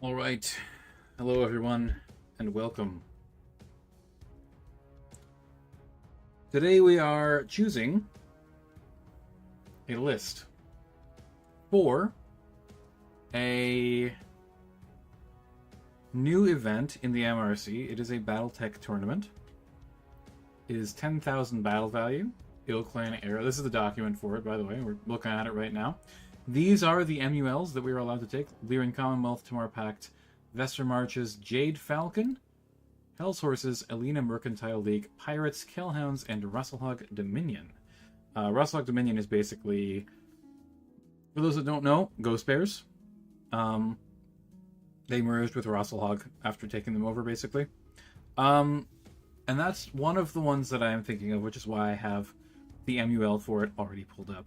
All right. Hello, everyone, and welcome. Today we are choosing a list for a new event in the MRC. It is a Battletech tournament. It is 10,000 battle value, Ilclan era. This is the document for it, by the way. We're looking at it right now. These are the MULs that we are allowed to take. Lyran Commonwealth, Tamar Pact, Vesper Marches, Jade Falcon, Hell's Horses, Alina Mercantile League, Pirates, Killhounds, and Russelhog Dominion. Russelhog Dominion is basically, for those that don't know, Ghost Bears. They merged with Russelhog after taking them over, basically. And that's one of the ones that I am thinking of, which is why I have the MUL for it already pulled up.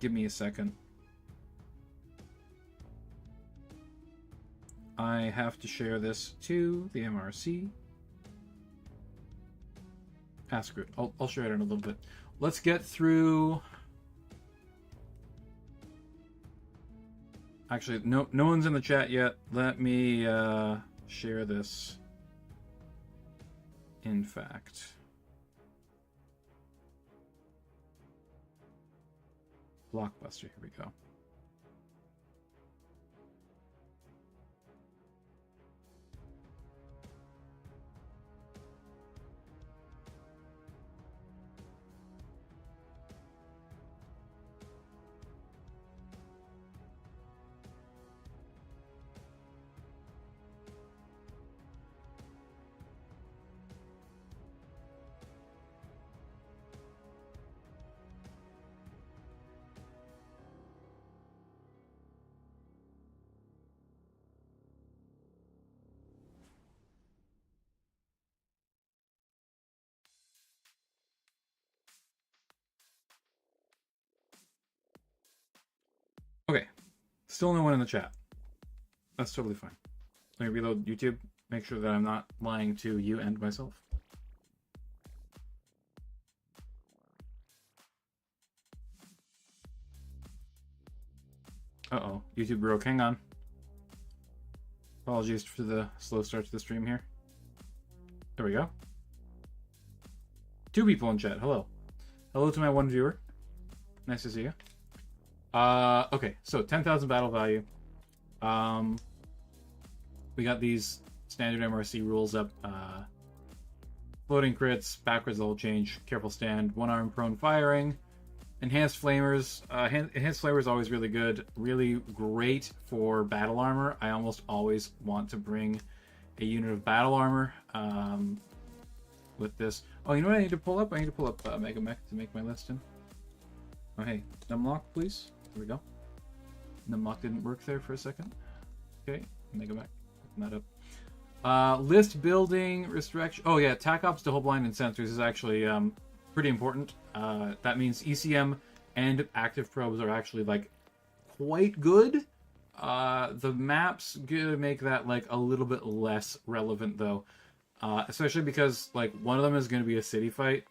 Give me a second. I have to share this to the MRC. Screw it. I'll share it in a little bit. Let's get through. Actually, no one's in the chat yet. Let me share this. In fact, Blockbuster. Here we go. Okay, still no one in the chat. That's totally fine. Let me reload YouTube, make sure that I'm not lying to you and myself. Uh-oh, YouTube broke. Hang on. Apologies for the slow start to the stream here. There we go. 2 people in chat. Hello. Hello to my 1 viewer. Nice to see you. Okay, so 10,000 battle value. We got these standard MRC rules up. Floating crits, backwards level change, careful stand, 1-arm prone firing, enhanced flamers. Enhanced flamer is always really good, really great for battle armor. I almost always want to bring a unit of battle armor with this. Oh, you know what I need to pull up? I need to pull up Mega Mech to make my list in. Oh, hey, Numlock, please. There we go. Numlock didn't work there for a second. Okay, Mega Mech. Open that up. List building restriction. Oh yeah, attack ops, double blind, and sensors is actually pretty important. That means ECM and active probes are actually like quite good. The maps gonna make that like a little bit less relevant though, especially because like one of them is gonna be a city fight.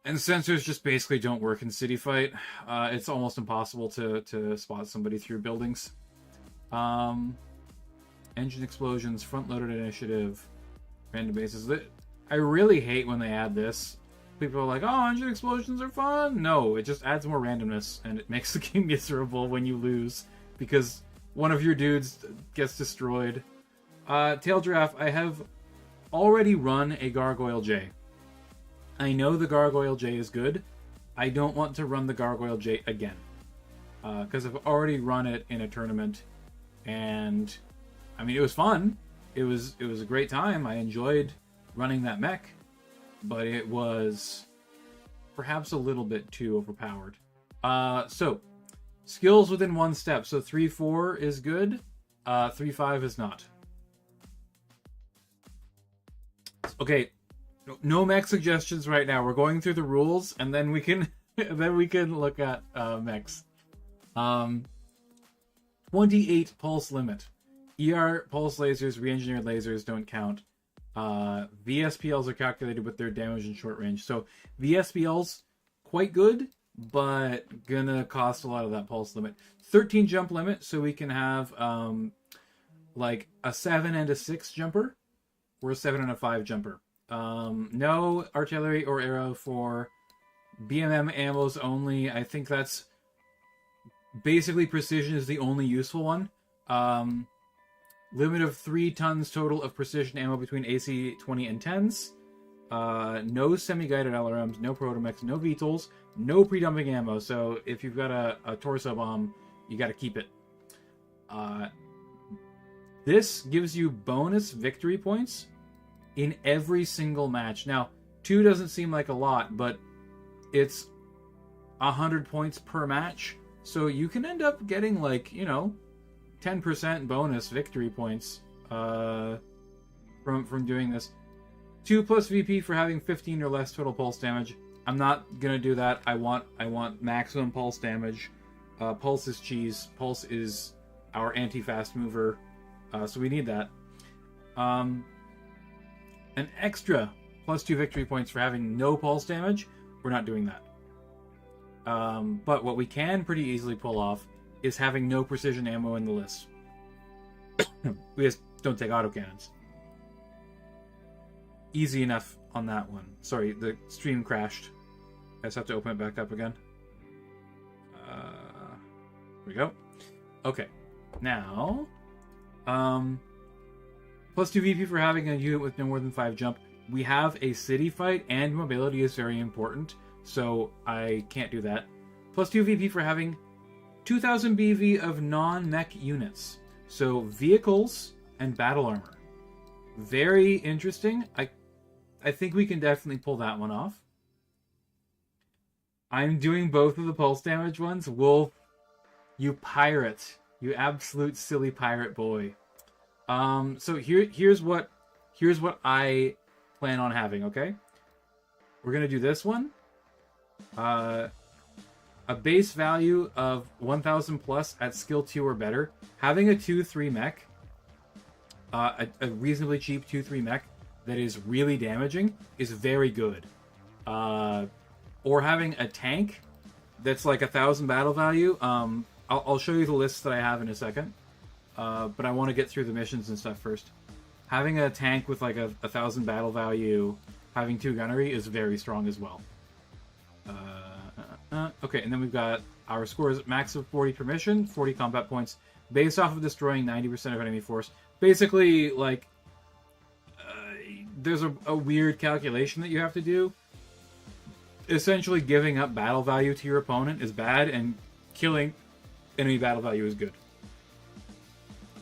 And sensors just basically don't work in city fight. It's almost impossible to spot somebody through buildings. Engine explosions, front-loaded initiative, random bases. I really hate when they add this. People are like, oh, engine explosions are fun. No, it just adds more randomness, and it makes the game miserable when you lose because one of your dudes gets destroyed. Tail Giraffe, I have already run a Gargoyle J. I know the Gargoyle J is good. I don't want to run the Gargoyle J again. Because I've already run it in a tournament. And, I mean, it was fun. It was a great time. I enjoyed running that mech. But it was perhaps a little bit too overpowered. So, skills within 1 step. So 3-4 is good. 3-5 is not. Okay. No mech suggestions right now. We're going through the rules, and then we can look at mechs. 28 pulse limit. ER pulse lasers, re-engineered lasers don't count. VSPLs are calculated with their damage in short range. So VSPLs, quite good, but gonna cost a lot of that pulse limit. 13 jump limit, so we can have like a 7 and a 6 jumper, or a 7 and a 5 jumper. No artillery or arrow for BMM ammos only. I think that's basically precision is the only useful one. Limit of 3 tons total of precision ammo between AC 20 and 10s. No semi-guided LRMs, no protomechs, no VTOLs, no pre-dumping ammo. So if you've got a torso bomb, you got to keep it. This gives you bonus victory points in every single match. Now, 2 doesn't seem like a lot, but it's 100 points per match. So you can end up getting, like, 10% bonus victory points from doing this. 2 plus VP for having 15 or less total pulse damage. I'm not gonna do that. I want maximum pulse damage. Pulse is cheese. Pulse is our anti-fast mover. So we need that. An extra plus 2 victory points for having no pulse damage. We're not doing that. But what we can pretty easily pull off is having no precision ammo in the list. We just don't take autocannons. Easy enough on that one. Sorry, the stream crashed. I just have to open it back up again. Here we go. Okay. Now, plus 2 VP for having a unit with no more than 5 jump. We have a city fight, and mobility is very important, so I can't do that. Plus 2 VP for having 2000 BV of non-mech units. So vehicles and battle armor. Very interesting. I think we can definitely pull that one off. I'm doing both of the pulse damage ones. Wolf, you pirate. You absolute silly pirate boy. So here's what I plan on having, okay? We're gonna do this one. A base value of 1000 plus at skill 2 or better. Having a 2-3 mech, a reasonably cheap 2-3 mech that is really damaging is very good. Or having a tank that's like 1000 battle value. I'll show you the lists that I have in a second. But I want to get through the missions and stuff first. Having a tank with like a 1000 battle value, having 2 gunnery is very strong as well. Okay, and then we've got our scores: max of 40 per mission, 40 combat points, based off of destroying 90% of enemy force. Basically, like, there's a weird calculation that you have to do. Essentially, giving up battle value to your opponent is bad, and killing enemy battle value is good.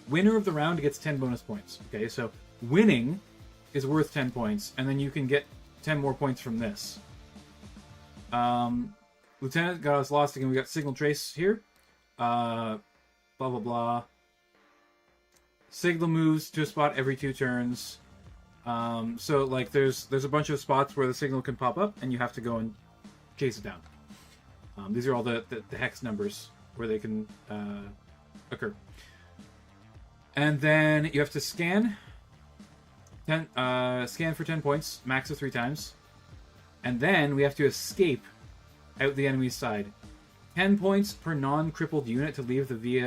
Winner of the round gets 10 bonus points. Okay, so winning is worth 10 points, and then you can get 10 more points from this. Lieutenant got us lost again. We got signal trace here. Blah, blah, blah. Signal moves to a spot every 2 turns. So, like, there's a bunch of spots where the signal can pop up, and you have to go and chase it down. These are all the hex numbers where they can occur. And then you have to scan. Scan for 10 points, max of 3 times. And then we have to escape out the enemy's side. 10 points per non-crippled unit to leave the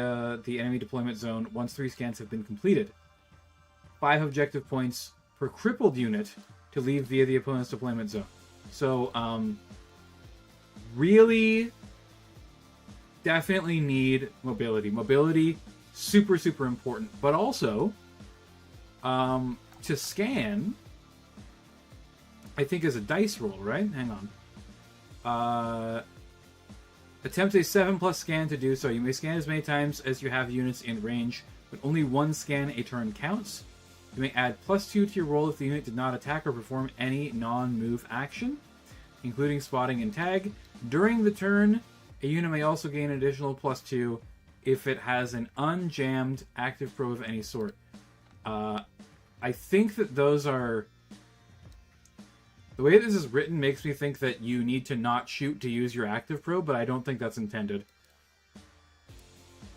enemy deployment zone once 3 scans have been completed. 5 objective points per crippled unit to leave via the opponent's deployment zone. So, really, definitely need mobility. Mobility, super, super important. But also, to scan, I think is a dice roll, right? Hang on. Attempt a 7+ scan to do so. You may scan as many times as you have units in range, but only 1 scan a turn counts. You may add +2 to your roll if the unit did not attack or perform any non-move action, including spotting and tag. During the turn, a unit may also gain an additional +2 if it has an unjammed active probe of any sort. I think that those are... The way this is written makes me think that you need to not shoot to use your active probe, but I don't think that's intended.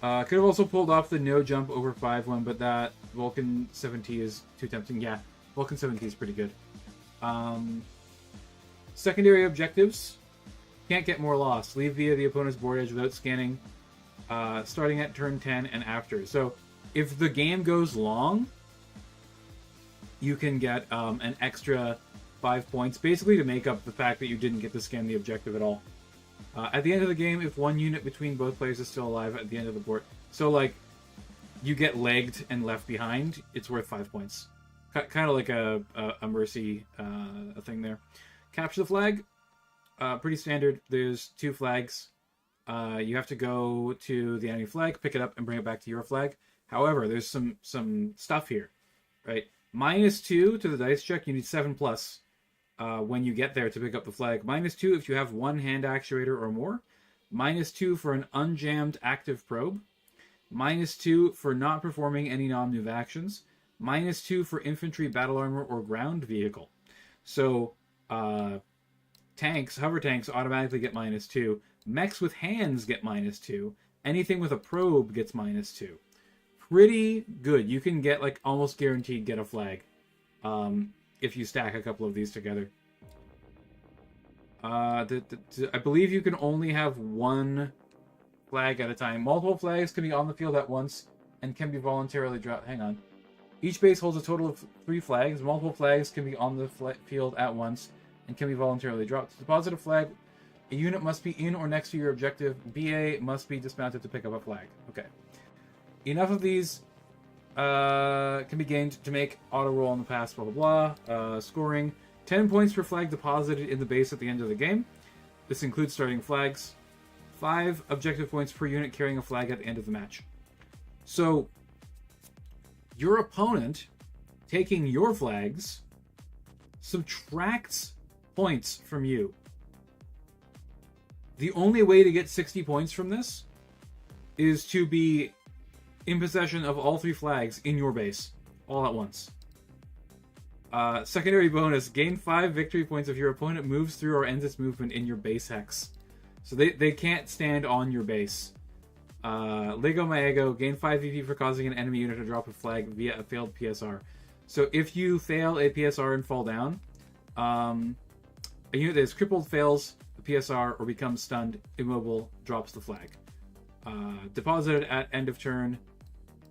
Could have also pulled off the no jump over 5 one, but that Vulcan 7T is too tempting. Yeah, Vulcan 7T is pretty good. Secondary objectives. Can't get more lost. Leave via the opponent's board edge without scanning. Starting at turn 10 and after. So if the game goes long, you can get an extra 5 points, basically to make up the fact that you didn't get to scan the objective at all. At the end of the game, if one unit between both players is still alive at the end of the board, so like you get legged and left behind, it's worth 5 points. Kind of like a mercy thing there. Capture the flag. Pretty standard. There's 2 flags. You have to go to the enemy flag, pick it up, and bring it back to your flag. However, there's some stuff here, right? -2 to the dice check. You need 7+ when you get there to pick up the flag. -2 if you have 1 hand actuator or more. -2 for an unjammed active probe. -2 for not performing any non-move actions. -2 for infantry, battle armor, or ground vehicle. So tanks, hover tanks automatically get -2. Mechs with hands get -2. Anything with a probe gets -2. Pretty good. You can get, like, almost guaranteed get a flag if you stack a couple of these together. I believe you can only have 1 flag at a time. Multiple flags can be on the field at once and can be voluntarily dropped. Hang on. Each base holds a total of 3 flags. Multiple flags can be on the field at once and can be voluntarily dropped. To deposit a flag, a unit must be in or next to your objective. BA must be dismounted to pick up a flag. Okay. Enough of these can be gained to make auto roll on the pass, blah, blah, blah. Scoring. 10 points per flag deposited in the base at the end of the game. This includes starting flags. 5 objective points per unit carrying a flag at the end of the match. So, your opponent, taking your flags, subtracts points from you. The only way to get 60 points from this is to be in possession of all 3 flags in your base, all at once. Secondary bonus, gain 5 victory points if your opponent moves through or ends its movement in your base hex. So they can't stand on your base. Lego Maego, gain 5 VP for causing an enemy unit to drop a flag via a failed PSR. So if you fail a PSR and fall down, a unit that is crippled fails the PSR or becomes stunned, immobile, drops the flag. Deposited at end of turn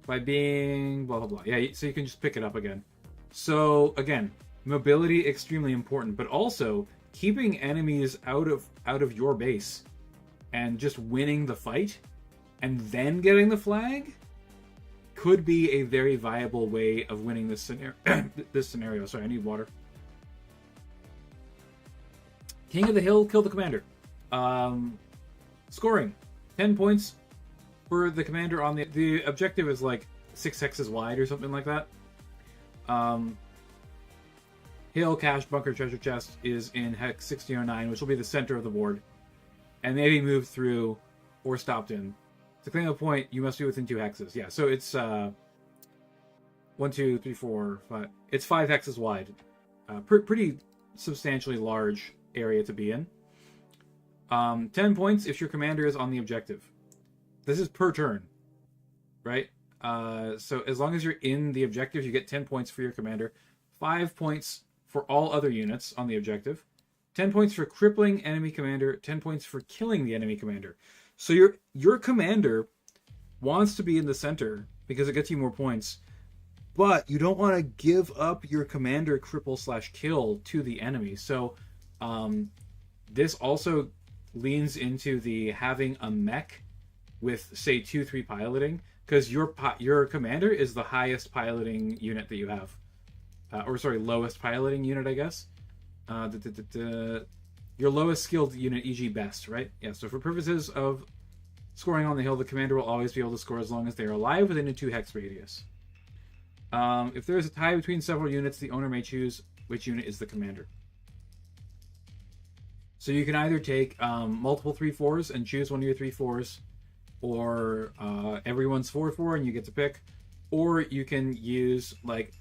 by being blah blah blah. Yeah, so you can just pick it up again. So again, mobility extremely important, but also keeping enemies out of your base and just winning the fight and then getting the flag could be a very viable way of winning this scenario. This scenario. Sorry, I need water. King of the Hill, kill the commander. Scoring 10 points for the commander on the objective is like 6 hexes wide or something like that. Hill, cache, bunker, treasure chest is in hex 1609, which will be the center of the board, and maybe moved through or stopped in. To claim a point, you must be within 2 hexes. Yeah, so it's 1, 2, 3, 4, 5. It's 5 hexes wide. Pretty substantially large area to be in. 10 points if your commander is on the objective. This is per turn, right? So as long as you're in the objective, you get 10 points for your commander. 5 points for all other units on the objective. 10 points for crippling enemy commander. 10 points for killing the enemy commander. So your commander wants to be in the center because it gets you more points. But you don't want to give up your commander cripple/kill to the enemy. So this also leans into the having a mech with, say, 2-3 piloting, because your commander is the highest piloting unit that you have. Or sorry, lowest piloting unit, I guess. Your lowest skilled unit, e.g. best, right? Yeah, so for purposes of scoring on the hill, the commander will always be able to score as long as they are alive within a 2 hex radius. If there is a tie between several units, the owner may choose which unit is the commander. So you can either take multiple 3/4s and choose one of your 3/4s, or everyone's 4/4 and you get to pick, or you can use, like,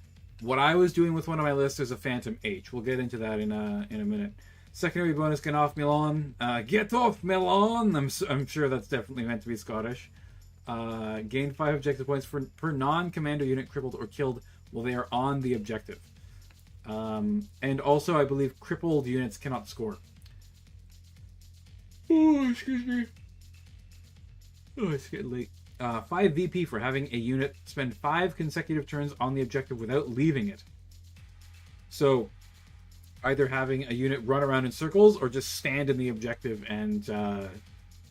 what I was doing with one of my lists is a Phantom H. We'll get into that in a minute. Secondary bonus, get off Milan. Get off Milan! I'm sure that's definitely meant to be Scottish. Gain 5 objective points per non-commander unit crippled or killed while they are on the objective. And also, I believe crippled units cannot score. Oh, excuse me. Oh, it's getting late. 5 VP for having a unit spend 5 consecutive turns on the objective without leaving it. So, either having a unit run around in circles or just stand in the objective and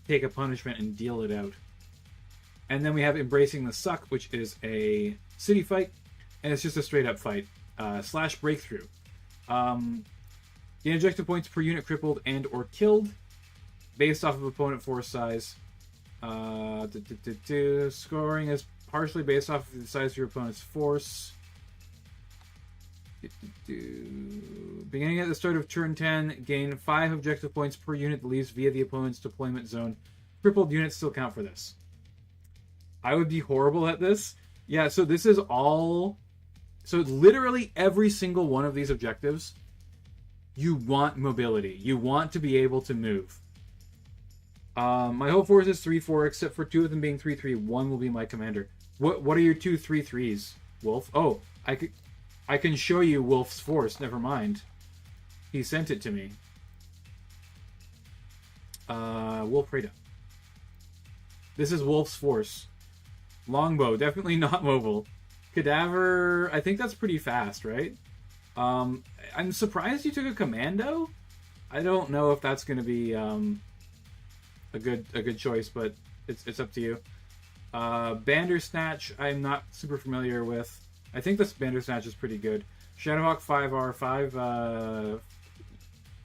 take a punishment and deal it out. And then we have Embracing the Suck, which is a city fight, and it's just a straight up fight. Slash breakthrough. Gain objective points per unit crippled and or killed, based off of opponent force size. Scoring is partially based off of the size of your opponent's force. Beginning at the start of turn 10, gain 5 objective points per unit that leaves via the opponent's deployment zone. Crippled units still count for this. I would be horrible at this. Yeah, so this is all... So literally every single one of these objectives, you want mobility. You want to be able to move. My whole force is 3-4, except for 2 of them being 3-3. 1 will be my commander. What are your 2 3-3s, Wolf? Oh, I can show you Wolf's force. Never mind. He sent it to me. Wolf Rada. This is Wolf's force. Longbow, definitely not mobile. Cadaver, I think that's pretty fast, right? I'm surprised you took a commando. I don't know if that's going to be a good choice, but it's up to you. Bandersnatch, I'm not super familiar with. I think this Bandersnatch is pretty good. Shadowhawk 5R,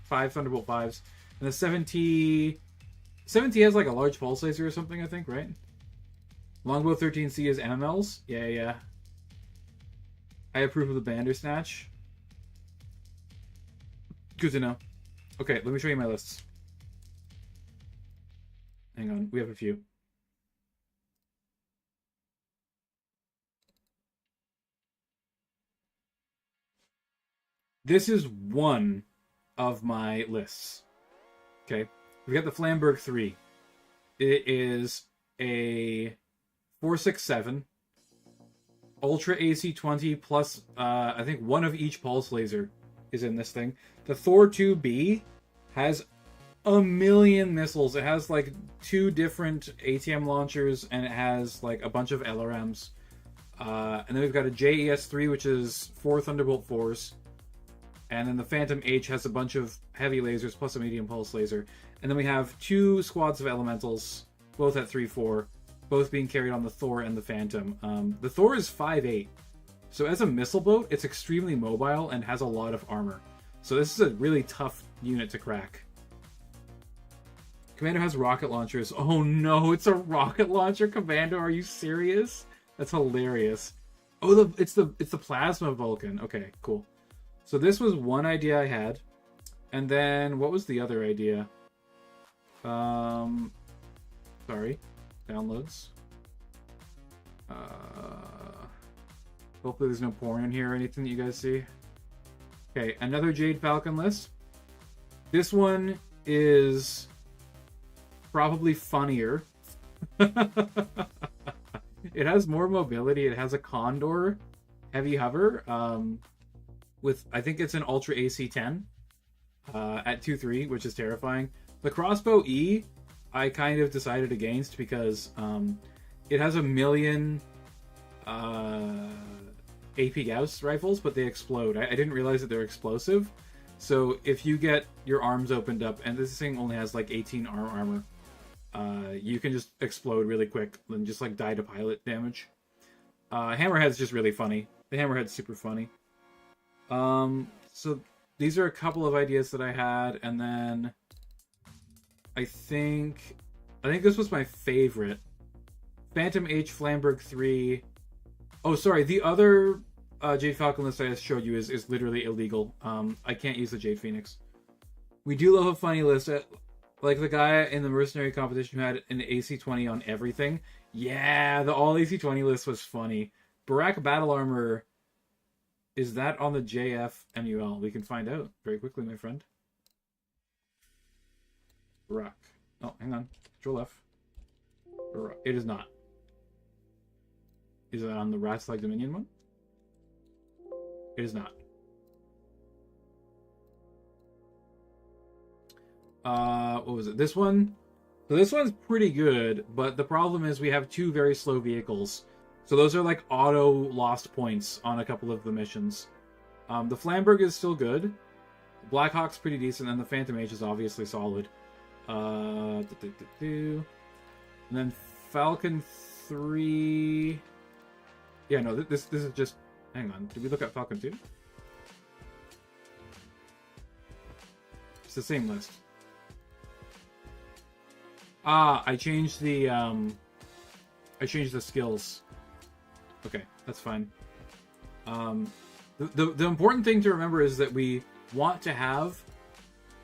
5 Thunderbolt 5s. And the 7T has like a large pulse laser or something, I think, right? Longbow 13C is MMLs. Yeah. I approve of the Bandersnatch. Good to know. Okay, let me show you my lists. Hang on, we have a few. This is one of my lists. Okay, we got the Flamberg 3. It is a 4/6/7 Ultra AC-20 plus I think one of each pulse laser is in this thing. The Thor 2B has a million missiles. It has like 2 different ATM launchers, and it has like a bunch of LRMs. And then we've got a JES-3, which is 4 Thunderbolt 4s. And then the Phantom H has a bunch of heavy lasers plus a medium pulse laser. And then we have 2 squads of elementals, both at 3-4, both being carried on the Thor and the Phantom. The Thor is 5'8". So as a missile boat, it's extremely mobile and has a lot of armor. So this is a really tough unit to crack. Commander has rocket launchers. Oh no, it's a rocket launcher Commando. Are you serious? That's hilarious. Oh, it's the plasma Vulcan. Okay, cool. So this was one idea I had. And then what was the other idea? Sorry. Downloads. Hopefully there's no porn in here or anything that you guys see. Okay, another Jade Falcon list. This one is probably funnier. It has more mobility. It has a Condor heavy hover with, I think it's an Ultra AC-10 at 2-3, which is terrifying. The Crossbow E, I kind of decided against because it has a million AP Gauss rifles, but they explode. I didn't realize that they're explosive. So if you get your arms opened up, and this thing only has like 18 armor, you can just explode really quick and just like die to pilot damage. Hammerhead's just really funny. The Hammerhead's super funny. So these are a couple of ideas that I had, and then I think this was my favorite. Phantom H Flamberg 3. Oh, sorry. The other Jade Falcon list I just showed you is literally illegal. I can't use the Jade Phoenix. We do love a funny list. Like the guy in the Mercenary competition who had an AC-20 on everything. Yeah, the all AC-20 list was funny. Barak Battle Armor, is that on the JF MUL? We can find out very quickly, my friend. Barak. Oh, hang on. Control F. Barak. It is not. Is it on the Rat's Leg Dominion one? It is not. What was it? This one? So this one's pretty good, but the problem is we have two very slow vehicles. So those are like auto lost points on a couple of the missions. The Flamberg is still good. Blackhawk's pretty decent, and the Phantom H is obviously solid. And then Falcon 3... Yeah, no, this is just... Hang on, did we look at Falcon 2? It's the same list. I changed the skills. Okay, that's fine. The important thing to remember is that we want to have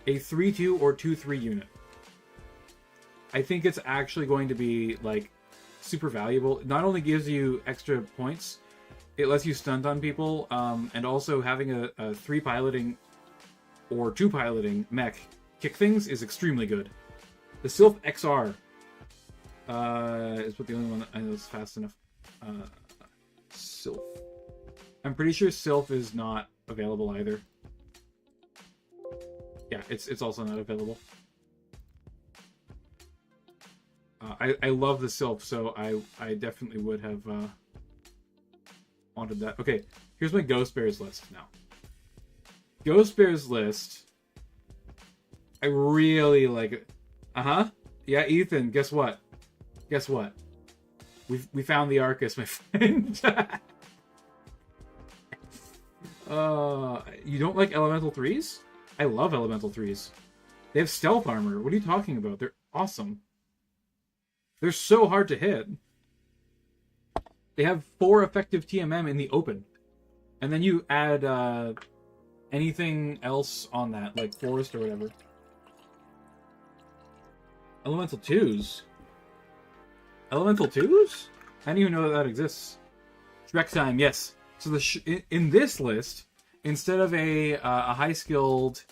a 3-2 or 2-3 unit. I think it's actually going to be like super valuable. It not only gives you extra points, it lets you stunt on people, and also having a 3 piloting or 2 piloting mech kick things is extremely good. The Sylph XR is what the only one I know is fast enough. Sylph. I'm pretty sure Sylph is not available either. Yeah, it's also not available. I love the Sylph, so I definitely would have wanted that. Okay, here's my Ghost Bears list now. Ghost Bears list. I really like it. Yeah, Ethan, guess what? Guess what? We found the Arcus, my friend. You don't like Elemental 3s? I love Elemental 3s. They have stealth armor. What are you talking about? They're awesome. They're so hard to hit. They have 4 effective TMM in the open. And then you add anything else on that, like Forest or whatever. Elemental 2s? Elemental 2s? I didn't even know that exists. Shrek time, yes. So in this list, instead of a high-skilled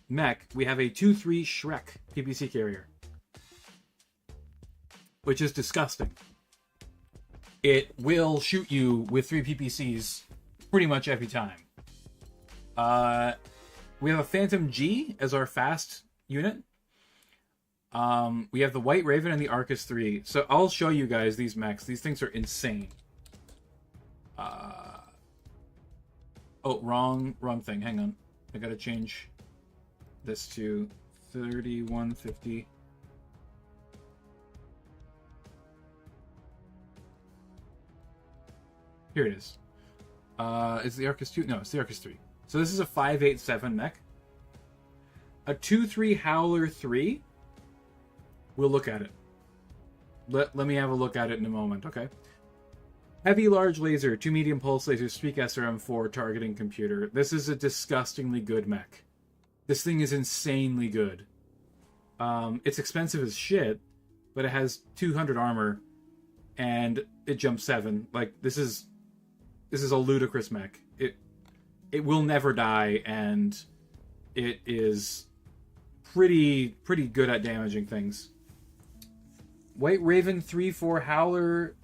mech, we have a 2-3 Shrek PPC carrier. Which is disgusting. It will shoot you with 3 PPCs pretty much every time. We have a Phantom G as our fast unit. We have the White Raven and the Arcus 3. So I'll show you guys these mechs. These things are insane. Oh, wrong thing. Hang on. I gotta change this to 3150. Here it is. Is the Arcus 2? No, it's the Arcus 3. So this is a 587 mech. A 2-3 Howler 3. We'll look at it. Let me have a look at it in a moment, okay? Heavy large laser, 2 medium pulse lasers, Streak SRM4 targeting computer. This is a disgustingly good mech. This thing is insanely good. It's expensive as shit, but it has 200 armor, and it jumps 7. Like, this is a ludicrous mech. It will never die, and it is pretty good at damaging things. White Raven 3-4 Howler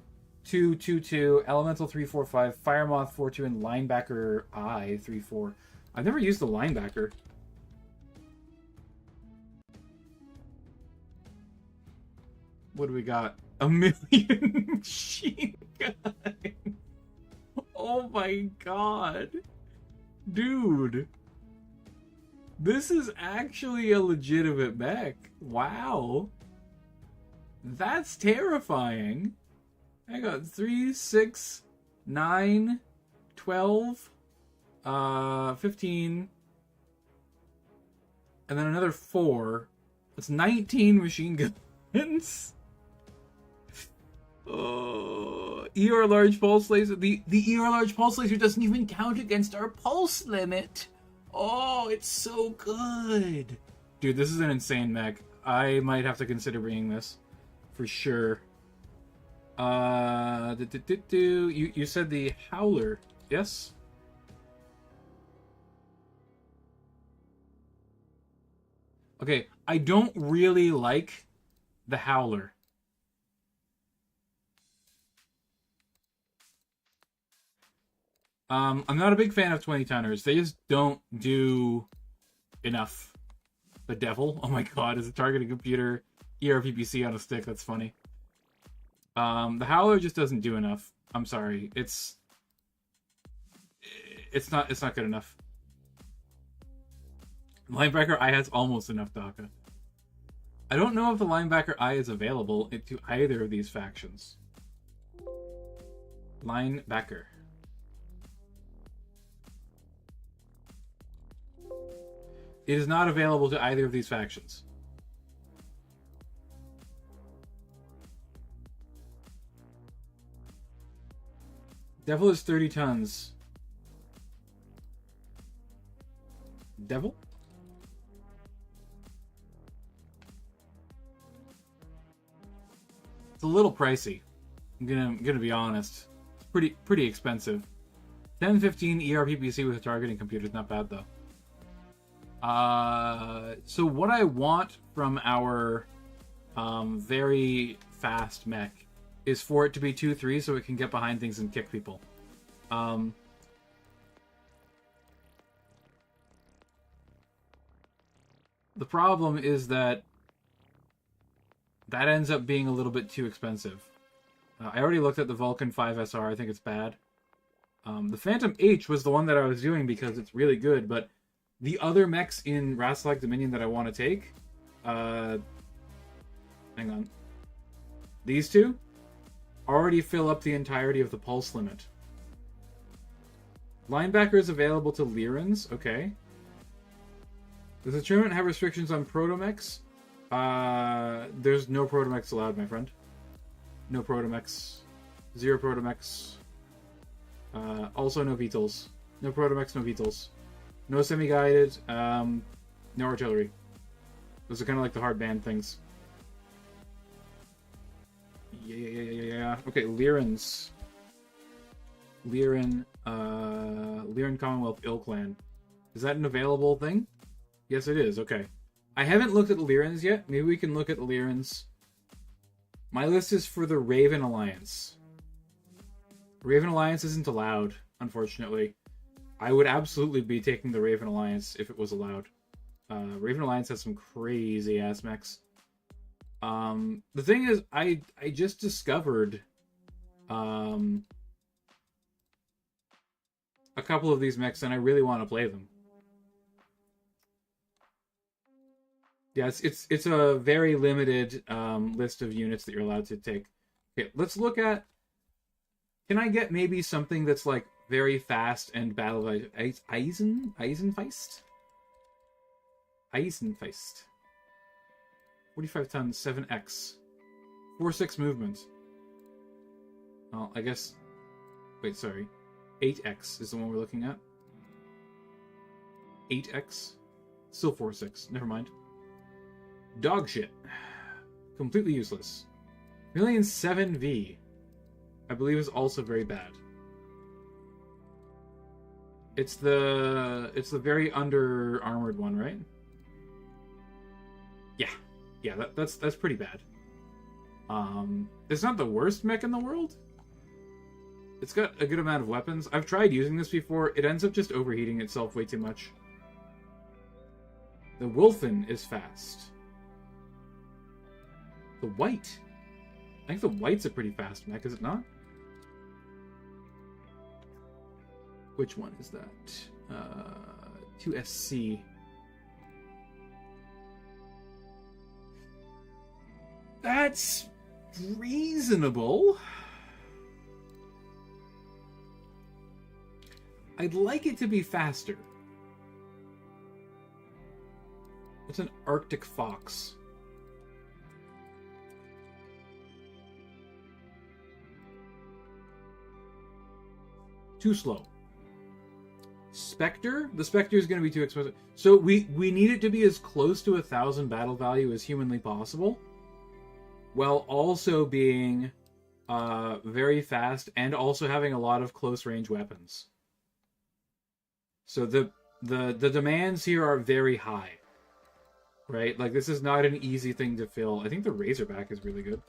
2-2-2 Elemental 3-4-5 Firemoth 4-2 and Linebacker I 3-4. I've never used the Linebacker. What do we got? A million machine gun. Oh my god. Dude. This is actually a legitimate mech. Wow. That's terrifying. I got 3, 6, 9, 12, 15, and then another 4. That's 19 machine guns. ER large pulse laser. The ER large pulse laser doesn't even count against our pulse limit. Oh, it's so good. Dude, this is an insane mech. I might have to consider bringing this. For sure. You said the Howler, yes? Okay, I don't really like the Howler. I'm not a big fan of 20-tonners. They just don't do enough. The devil? Oh my god, is a targeting computer ERPPC on a stick? That's funny. The Howler just doesn't do enough. I'm sorry. It's not good enough. Linebacker Eye has almost enough DACA. I don't know if the Linebacker Eye is available to either of these factions. Linebacker. It is not available to either of these factions. Devil is 30 tons. Devil? It's a little pricey. I'm gonna be honest. It's pretty expensive. 1015 ERPPC with a targeting computer is not bad though. So what I want from our very fast mech is for it to be 2-3 so it can get behind things and kick people. The problem is that ends up being a little bit too expensive. I already looked at the Vulcan 5SR. I think it's bad. The Phantom H was the one that I was doing because it's really good, but the other mechs in Rassilak Dominion that I want to take, hang on. These two already fill up the entirety of the pulse limit. Linebacker is available to Lyrans. Okay. Does the tournament have restrictions on protomechs? There's no protomechs allowed, my friend. No protomechs. 0 protomechs. Also no VTOLs. No protomechs, no VTOLs. No semi-guided, no artillery. Those are kind of like the hard band things. Yeah. Okay, Lyrans. Lyran Commonwealth Ilclan. Is that an available thing? Yes, it is. Okay. I haven't looked at the Lyrans yet. Maybe we can look at the Lyrans. My list is for the Raven Alliance. Raven Alliance isn't allowed, unfortunately. I would absolutely be taking the Raven Alliance if it was allowed. Raven Alliance has some crazy ass mechs. The thing is, I just discovered a couple of these mechs and I really want to play them. Yeah, it's a very limited list of units that you're allowed to take. Okay, let's look at... Can I get maybe something that's like very fast and battle... Eisenfeist? Eisenfeist. 45 tons, 7x. 4-6 movement. Oh, I guess... Wait, sorry. 8x is the one we're looking at. 8x? Still 4-6. Never mind. Dog shit. Completely useless. 1,000,007V. I believe is also very bad. It's the very under armored one, right? Yeah, that's pretty bad. It's not the worst mech in the world. It's got a good amount of weapons. I've tried using this before. It ends up just overheating itself way too much. The Wolfen is fast. The White. I think the White's a pretty fast mech, is it not? Which one is that? 2SC. That's reasonable. I'd like it to be faster. What's an Arctic Fox? Too slow. Spectre? The Spectre is going to be too expensive. So we need it to be as close to 1,000 battle value as humanly possible, while also being very fast and also having a lot of close range weapons. So the demands here are very high, right? Like, this is not an easy thing to fill. I think the Razorback is really good.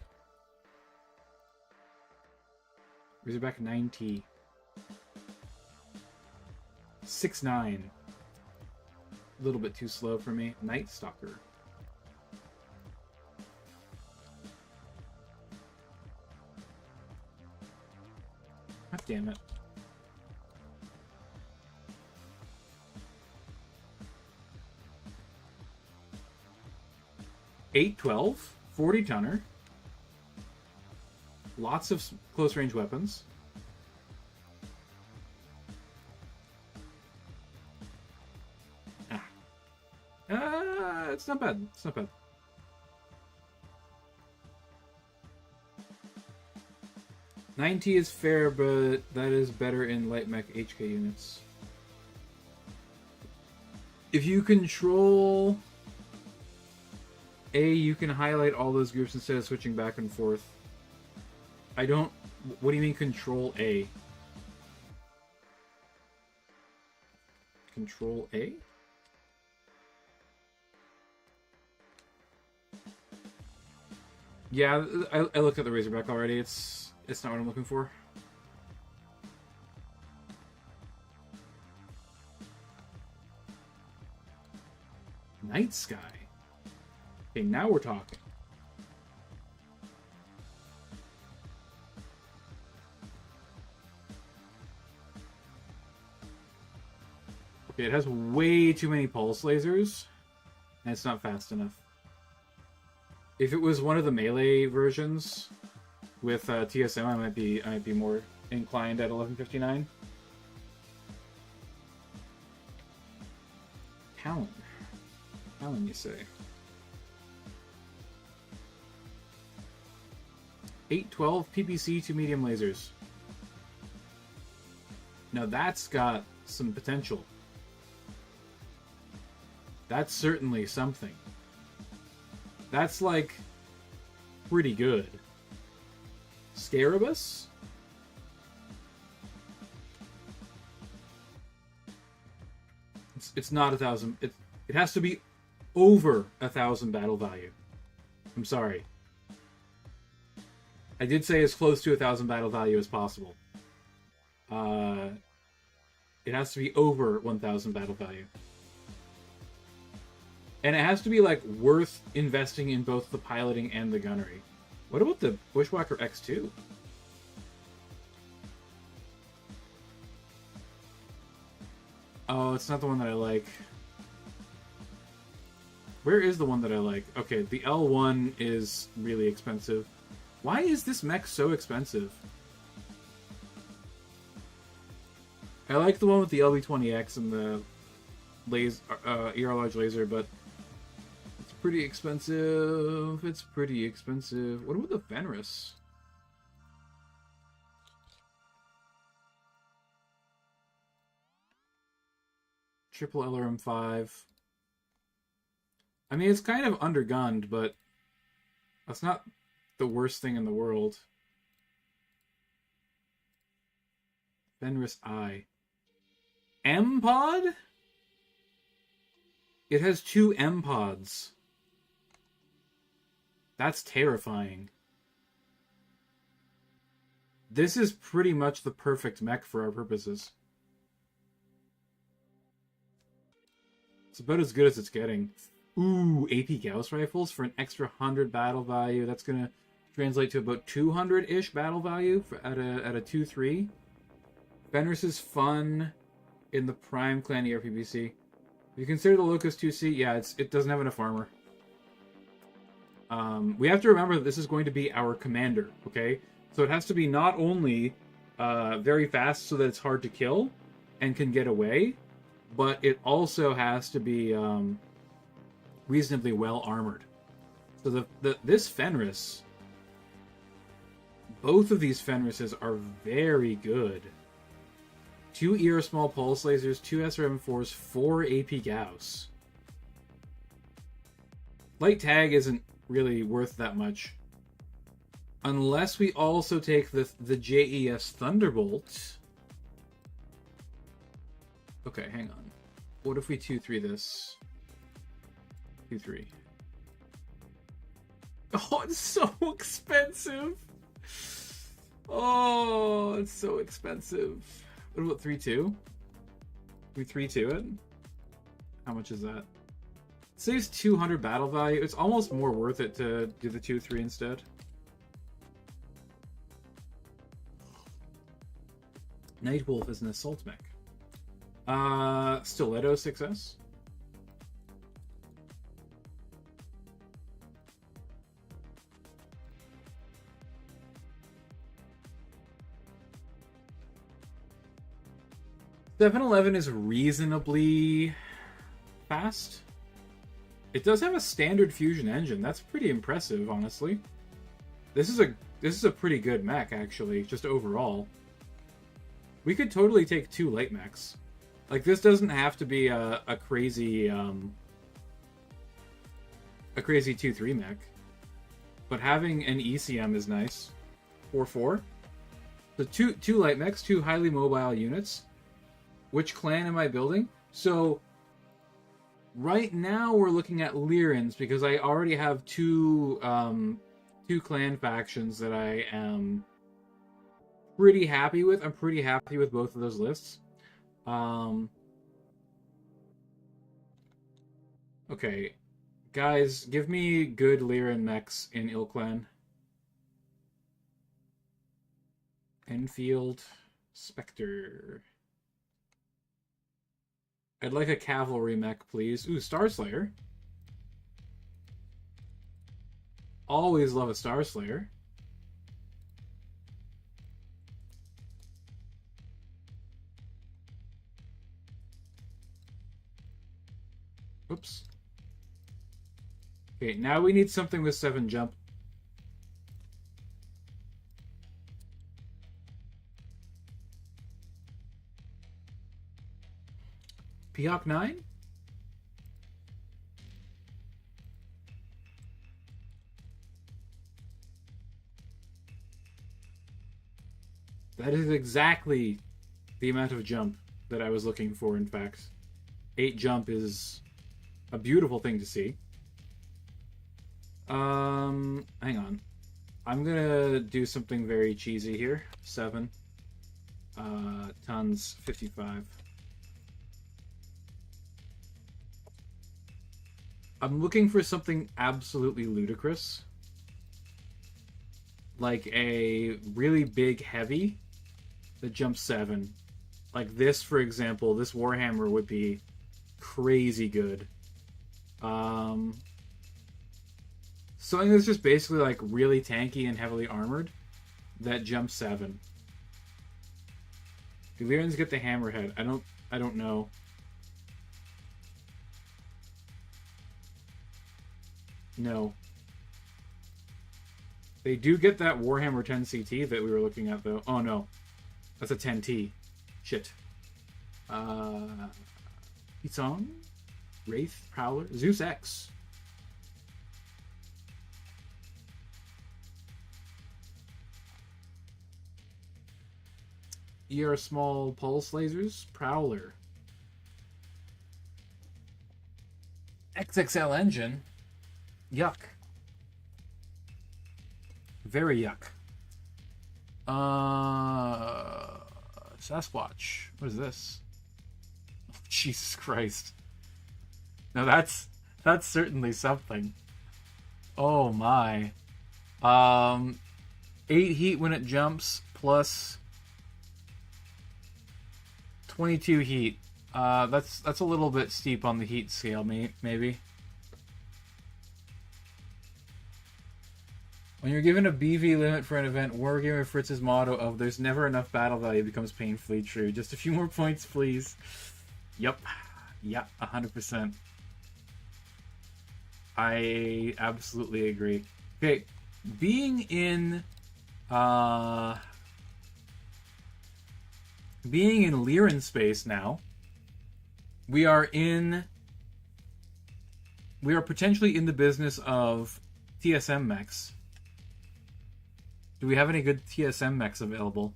Razorback 9T. 6'9". a little bit too slow for me. Night Stalker. God damn it. $8-12, 40 tonner. Lots of close range weapons. It's not bad. It's not bad. $90 is fair, but that is better in light mech HK units. If you control A, you can highlight all those groups instead of switching back and forth. I don't... What do you mean control A? Control A? Yeah, I looked at the Razorback already. It's not what I'm looking for. Night Sky. Okay, now we're talking. Okay, it has way too many pulse lasers, and it's not fast enough. If it was one of the melee versions with TSM, I might be more inclined at 1159. Talon, you say? 8-12 PPC to medium lasers. Now that's got some potential. That's certainly something. That's like pretty good. Scarabus? It's not 1,000. It has to be over 1,000 battle value. I'm sorry. I did say as close to 1,000 battle value as possible. It has to be over 1,000 battle value. And it has to be, like, worth investing in both the piloting and the gunnery. What about the Bushwhacker X2? Oh, it's not the one that I like. Where is the one that I like? Okay, the L1 is really expensive. Why is this mech so expensive? I like the one with the LB-20X and the ER large laser, but it's pretty expensive. It's pretty expensive. What about the Fenris? Triple LRM5. I mean, it's kind of undergunned, but that's not the worst thing in the world. Fenris I. M-Pod? It has 2 M-Pods. That's terrifying. This is pretty much the perfect mech for our purposes. It's about as good as it's getting. Ooh, AP Gauss rifles for an extra 100 battle value. That's going to translate to about 200-ish battle value for, at a 2-3. Fenris is fun in the Prime Clan ERPBC. If you consider the Locust 2C, yeah, it doesn't have enough armor. We have to remember that this is going to be our commander, okay? So it has to be not only very fast so that it's hard to kill and can get away, but it also has to be reasonably well armored. So this Fenris, both of these Fenrises are very good. 2 ER small pulse lasers, 2 SRM4s, 4 AP Gauss. Light tag isn't really worth that much. Unless we also take the JES Thunderbolt. Okay, hang on. What if we 2-3 this? 2-3. Oh, it's so expensive! Oh, it's so expensive. What about 3-2? We 3-2 it? How much is that? It saves 200 battle value. It's almost more worth it to do the 2-3 instead. Nightwolf is an assault mech. Stiletto 6S. $711 is reasonably fast. It does have a standard fusion engine. That's pretty impressive, honestly. This is a pretty good mech, actually, just overall. We could totally take 2 light mechs. Like, this doesn't have to be a crazy 2-3 mech. But having an ECM is nice. 4-4. So two light mechs, 2 highly mobile units. Which clan am I building? So, right now we're looking at Lyrans, because I already have two clan factions that I am pretty happy with. I'm pretty happy with both of those lists. Okay, guys, give me good Lyran mechs in Ilclan. Enfield, Spectre. I'd like a cavalry mech, please. Ooh, Starslayer. Always love a Starslayer. Oops. Okay, now we need something with 7 jump. Peacock 9? That is exactly the amount of jump that I was looking for, in fact. 8 jump is a beautiful thing to see. Hang on. I'm gonna do something very cheesy here. 7. Tons 55. I'm looking for something absolutely ludicrous. Like a really big heavy that jumps 7. Like this, for example, this Warhammer would be crazy good. Something that's just basically like really tanky and heavily armored that jumps 7. Do Lyrans get the hammerhead? I don't know. No. They do get that Warhammer 10 CT that we were looking at, though. Oh, no. That's a 10T. Shit. Isong? Wraith? Prowler? Zeus X. ER small pulse lasers? Prowler. XXL engine? Yuck. Very yuck. Sasquatch. What is this? Oh, Jesus Christ. Now that's certainly something. Oh my. 8 heat when it jumps plus 22 heat. That's a little bit steep on the heat scale, maybe. When you're given a BV limit for an event, Wargamer Fritz's motto of "there's never enough battle value" becomes painfully true. Just a few more points, please. Yep. 100%. I absolutely agree. Okay, being in Lyran space now, we are potentially in the business of TSM mechs. Do we have any good TSM mechs available?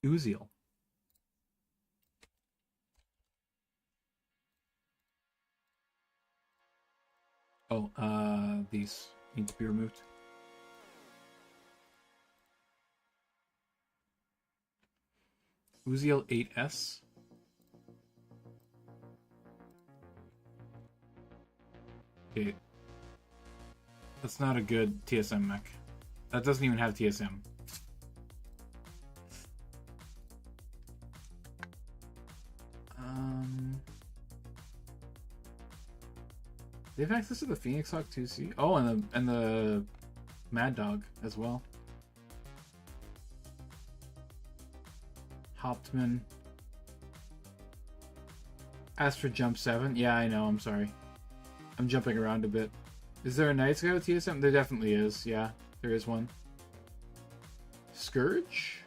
Uziel. Oh, these need to be removed. Uziel 8S. Okay. That's not a good TSM mech. That doesn't even have TSM. They have access to the Phoenix Hawk 2C. Oh, and the Mad Dog as well. Hauptmann. Asked for Jump 7. Yeah, I know, I'm sorry. I'm jumping around a bit. Is there a Night Sky with TSM? There definitely is, yeah. There is one. Scourge?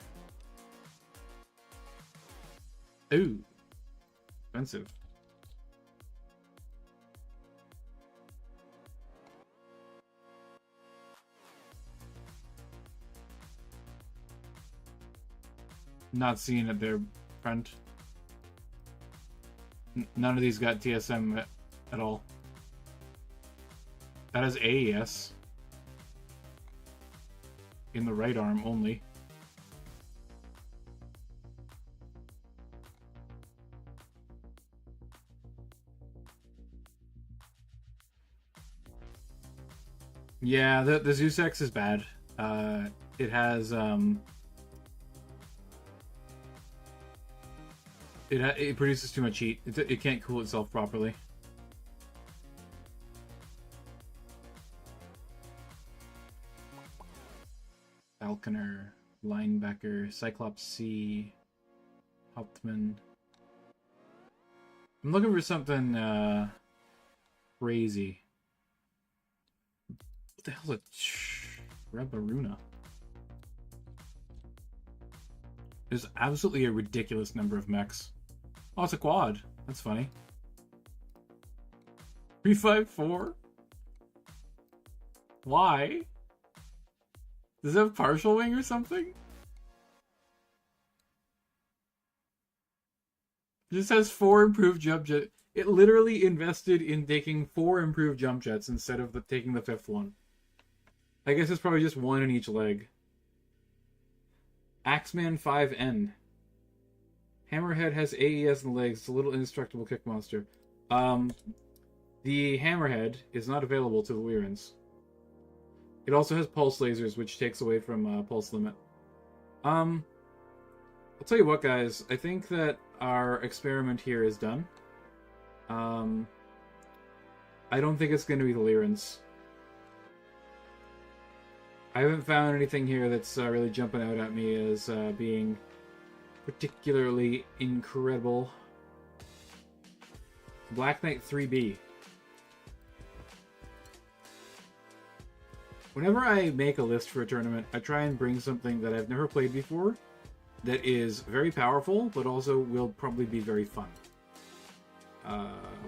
Ooh. Expensive. Not seeing it there, friend. None of these got TSM at all. That has AES. In the right arm only. Yeah, the Zeus X is bad. It has it produces too much heat. It can't cool itself properly. Falconer, Linebacker, Cyclops C, Hauptmann. I'm looking for something crazy. What the hell's a Rebaruna? There's absolutely a ridiculous number of mechs. Oh, it's a quad. That's funny. 354? Why? Does it have partial wing or something? It just has 4 improved jump jets. It literally invested in taking 4 improved jump jets instead of taking the 5th one. I guess it's probably just 1 in each leg. Axeman 5N. Hammerhead has AES in the legs. It's a little indestructible kick monster. The Hammerhead is not available to the Lyrans. It also has pulse lasers, which takes away from pulse limit. I'll tell you what, guys. I think that our experiment here is done. I don't think it's going to be the Lyrans. I haven't found anything here that's really jumping out at me as being particularly incredible. Black Knight 3B. Whenever I make a list for a tournament, I try and bring something that I've never played before that is very powerful, but also will probably be very fun.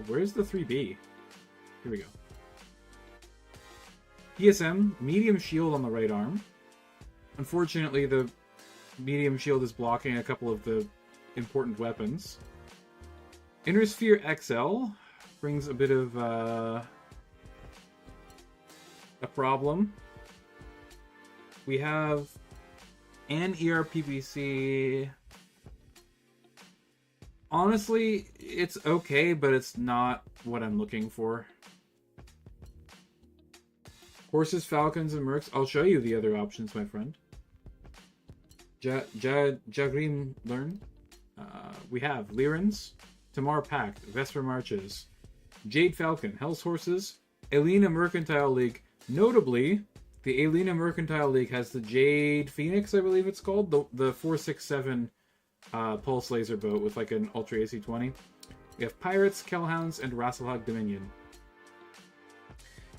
Where's the 3B? Here we go. PSM, medium shield on the right arm. Unfortunately, the medium shield is blocking a couple of the important weapons. Inner Sphere XL brings a bit of a problem. We have an ERPBC. Honestly, it's okay, but it's not what I'm looking for. Horses, Falcons, and Mercs. I'll show you the other options, my friend. Jagrim Learn. We have Lyrans, Tamar Pact, Vesper Marches, Jade Falcon, Hell's Horses, Alina Mercantile League. Notably, the Alina Mercantile League has the Jade Phoenix, I believe it's called, the 467 pulse laser boat with like an Ultra AC-20. We have Pirates, Kellhounds, and Rasselhog Dominion.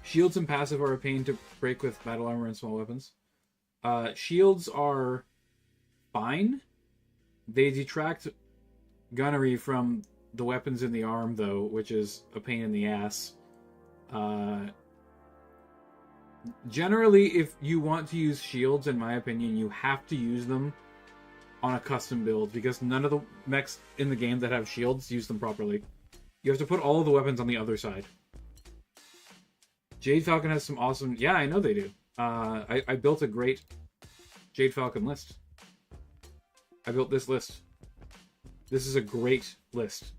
Shields and passive are a pain to break with battle armor and small weapons. Shields are fine. They detract gunnery from the weapons in the arm, though, which is a pain in the ass. Generally, if you want to use shields, in my opinion, you have to use them on a custom build, because none of the mechs in the game that have shields use them properly. You have to put all of the weapons on the other side. Jade Falcon has some awesome... Yeah, I know they do. I built a great Jade Falcon list. I built this list. This is a great list.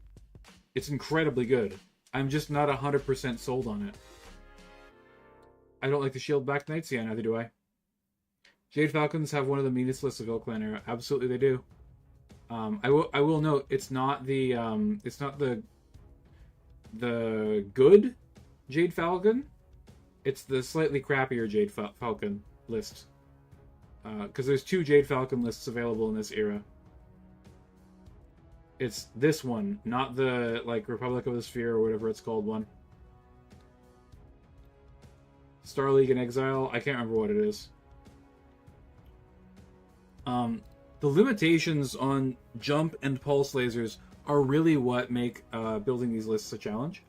It's incredibly good. I'm just not 100% sold on it. I don't like the shield back knights. Yeah, neither do I. Jade Falcons have one of the meanest lists of Ilclan era. Absolutely, they do. I will note it's not the good Jade Falcon. It's the slightly crappier Jade Falcon list. Because there's 2 Jade Falcon lists available in this era. It's this one, not the like Republic of the Sphere or whatever it's called one. Star League in Exile. I can't remember what it is. The limitations on jump and pulse lasers are really what make building these lists a challenge.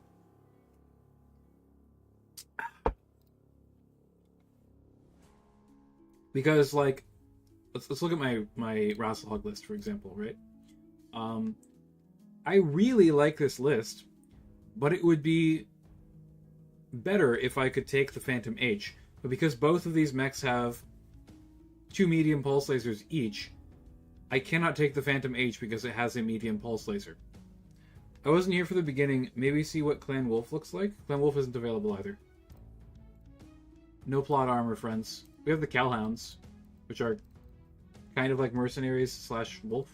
Because, like, let's look at my Rasselhog list, for example, right? I really like this list, but it would be better if I could take the Phantom H. But because both of these mechs have 2 medium pulse lasers each, I cannot take the Phantom H because it has a medium pulse laser. I wasn't here for the beginning. Maybe see what Clan Wolf looks like. Clan Wolf isn't available either. No plot armor, friends. We have the Calhounds, which are kind of like mercenaries / wolf,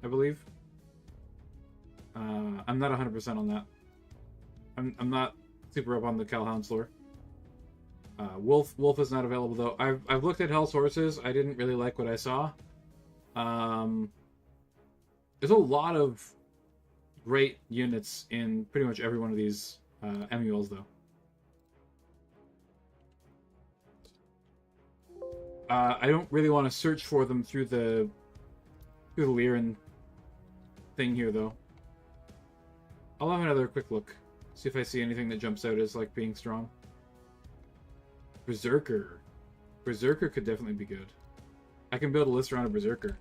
I believe. I'm not 100% on that. I'm not super up on the Calhounds lore. Wolf is not available though. I've looked at Hell's Horses. I didn't really like what I saw. There's a lot of great units in pretty much every one of these MULs though. I don't really want to search for them through the Lyran thing here though. I'll have another quick look. See if I see anything that jumps out as like being strong. Berserker. Berserker could definitely be good. I can build a list around a Berserker.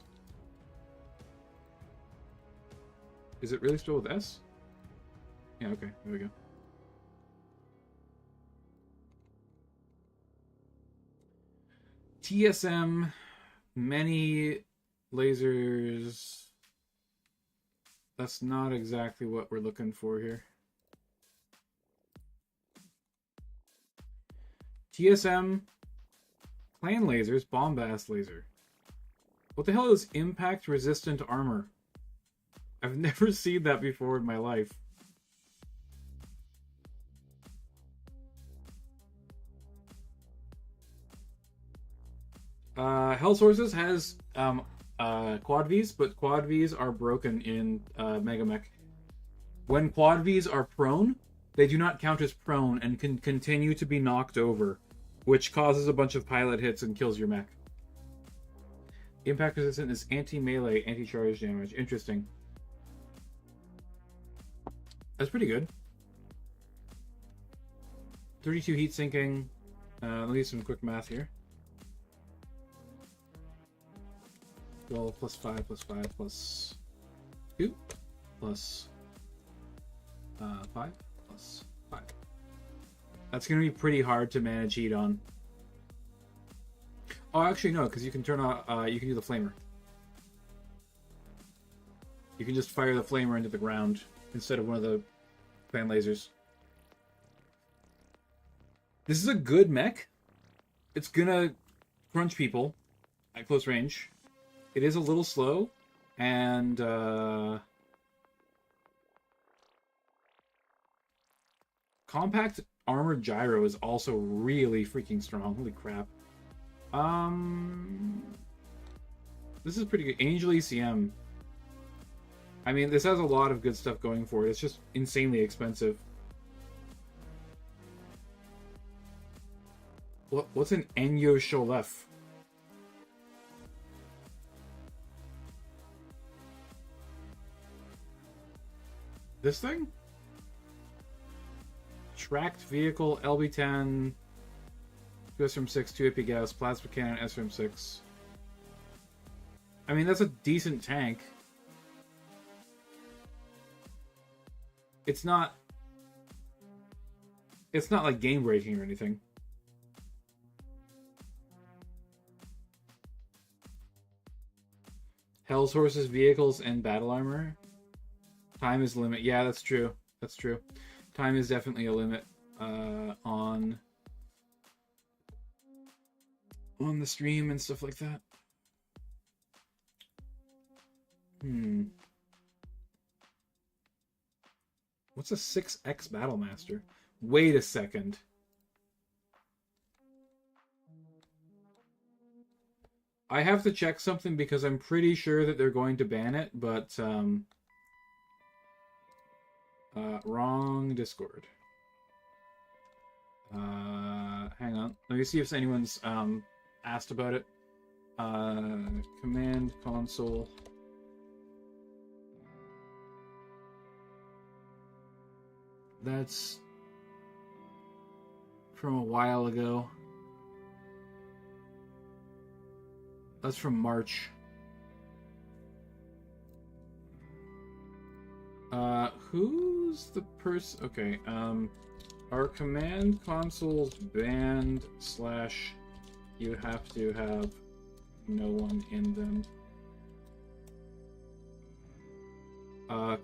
Is it really spelled with S? Yeah, okay, there we go. TSM, many lasers. That's not exactly what we're looking for here. TSM, clan lasers, bombast laser. What the hell is impact resistant armor? I've never seen that before in my life. Hell's Horses has quad Vs, but quad Vs are broken in Mega Mech. When quad Vs are prone, they do not count as prone and can continue to be knocked over, which causes a bunch of pilot hits and kills your mech. Impact resistant is anti-melee, anti-charge damage. Interesting. That's pretty good. 32 heat sinking. Let me do some quick math here. 12 plus 5 plus 5 plus 2 plus 5 plus 5. That's going to be pretty hard to manage heat on. Oh, actually no, because you can turn on. You can do the flamer. You can just fire the flamer into the ground instead of one of the clan lasers. This is a good mech. It's gonna crunch people at close range. It is a little slow, and compact armored gyro is also really freaking strong. Holy crap. This is pretty good. Angel ECM. I mean, this has a lot of good stuff going for it. It's just insanely expensive. What's an Enyo Sholef? This thing? Tracked vehicle, LB10, 2 SRM6, 2 AP gas, plasma cannon, SRM6. I mean, that's a decent tank. It's not like game breaking or anything. Hell's Horses, vehicles, and battle armor. Time is limit. Yeah, that's true. That's true. Time is definitely a limit on the stream and stuff like that. What's a 6x Battlemaster? Wait a second. I have to check something because I'm pretty sure that they're going to ban it, but wrong Discord. Hang on. Let me see if anyone's asked about it. Command console. That's from a while ago. That's from March. Who's the person? Okay, our command consoles banned / you have to have no one in them.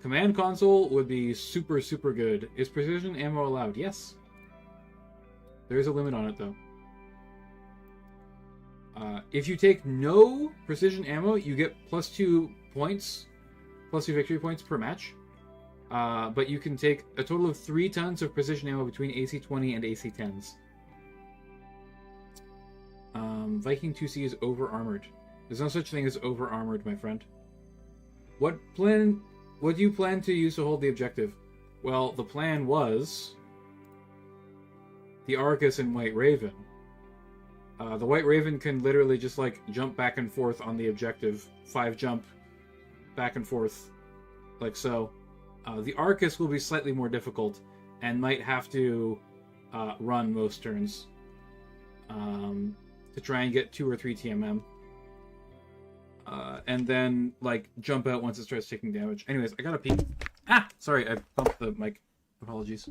Command console would be super good. Is precision ammo allowed? Yes. There is a limit on it though. If you take no precision ammo, you get +2 points, +2 victory points per match. But you can take a total of 3 tons of precision ammo between AC-20 and AC-10s. Viking 2C is over-armored. There's no such thing as over-armored, my friend. What do you plan to use to hold the objective? Well, the plan was the Arcus and White Raven. The White Raven can literally just like jump back and forth on the objective, 5 jump back and forth, like so. The Arcus will be slightly more difficult and might have to run most turns to try and get 2 or 3 TMM. And then like jump out once it starts taking damage. Anyways, I gotta pee. Sorry, I bumped the mic. Apologies.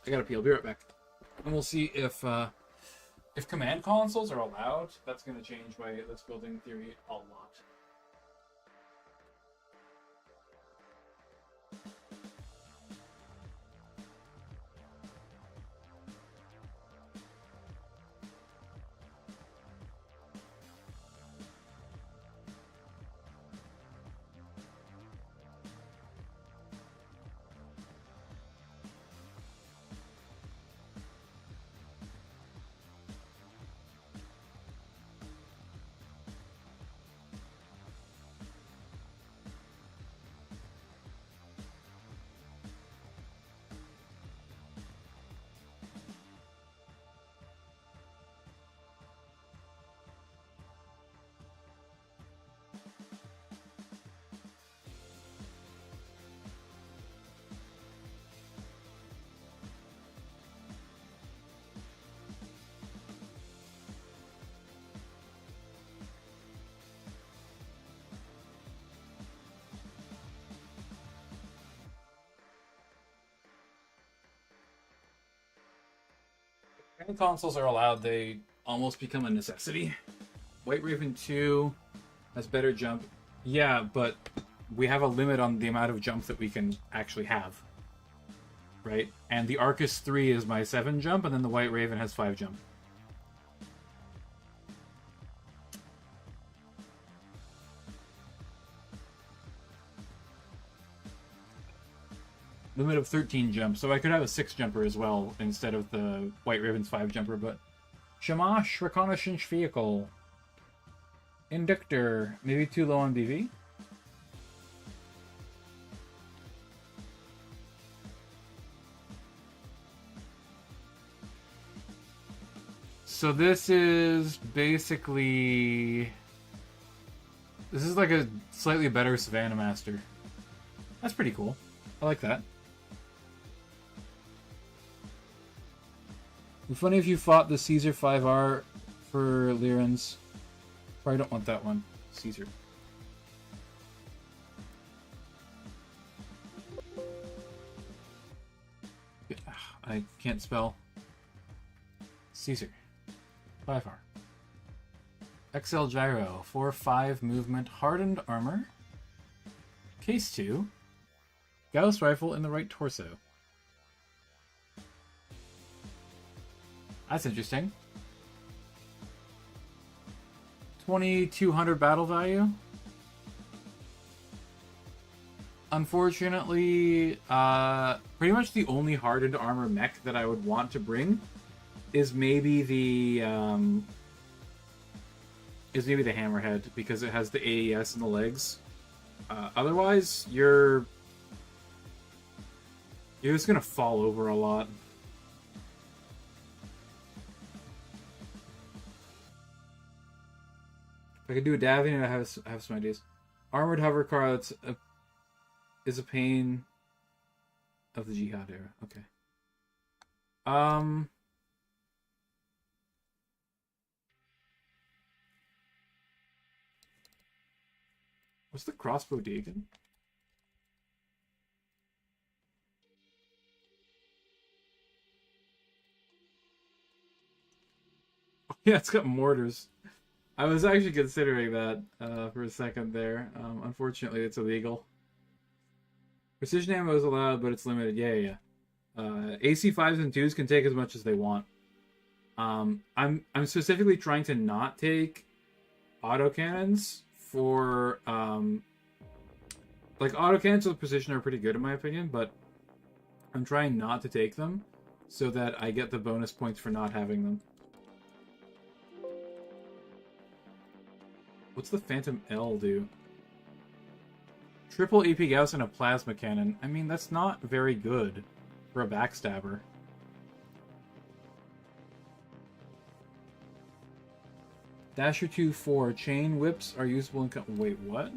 I gotta pee. I'll be right back. And we'll see if command consoles are allowed. That's gonna change my list building theory a lot. When consoles are allowed, they almost become a necessity. White Raven 2 has better jump. Yeah, but we have a limit on the amount of jump that we can actually have. Right? And the Arcus 3 is my 7 jump, and then the White Raven has 5 jump. Limit of 13 jumps, so I could have a 6 jumper as well instead of the White Raven's 5 jumper, but Shamash Reconnaissance Vehicle. Inductor, maybe too low on BV? So this is basically... This is like a slightly better Savannah Master. That's pretty cool. I like that. It'd be funny if you fought the Caesar 5R for Lyrans. Probably don't want that one. Caesar. I can't spell. Caesar. 5R. XL Gyro. 4-5 movement. Hardened armor. Case 2. Gauss rifle in the right torso. That's interesting. 2200 battle value. Unfortunately, pretty much the only hardened armor mech that I would want to bring is maybe the Hammerhead, because it has the AES in the legs. Otherwise, you're just gonna fall over a lot. If I could do a Davian, I have some ideas. Armored hover car that's is a pain of the Jihad era. Okay. What's the crossbow Deacon? Oh, yeah, it's got mortars. I was actually considering that for a second there. Unfortunately, it's illegal. Precision ammo is allowed, but it's limited. Yeah. AC 5s and 2s can take as much as they want. I'm specifically trying to not take autocannons for like autocannons with precision are pretty good in my opinion, but I'm trying not to take them so that I get the bonus points for not having them. What's the Phantom L do? Triple AP Gauss and a plasma cannon. I mean, that's not very good for a backstabber. Dasher 2-4. Chain whips are usable in... Wait, what?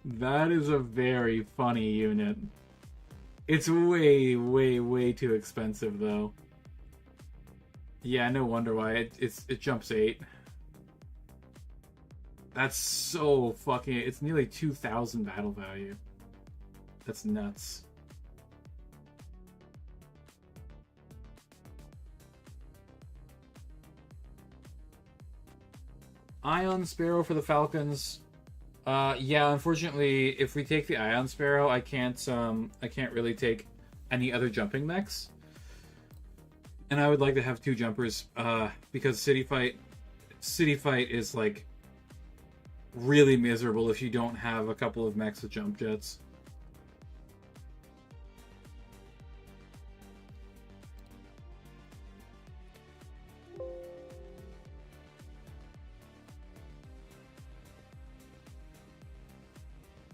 That is a very funny unit. It's way, way, way too expensive, though. Yeah, no wonder why. It jumps 8. That's so fucking... It's nearly 2,000 battle value. That's nuts. Ion Sparrow for the Falcons. Yeah, unfortunately, if we take the Ion Sparrow, I can't really take any other jumping mechs. And I would like to have 2 jumpers, because City Fight is like really miserable if you don't have a couple of mechs with jump jets.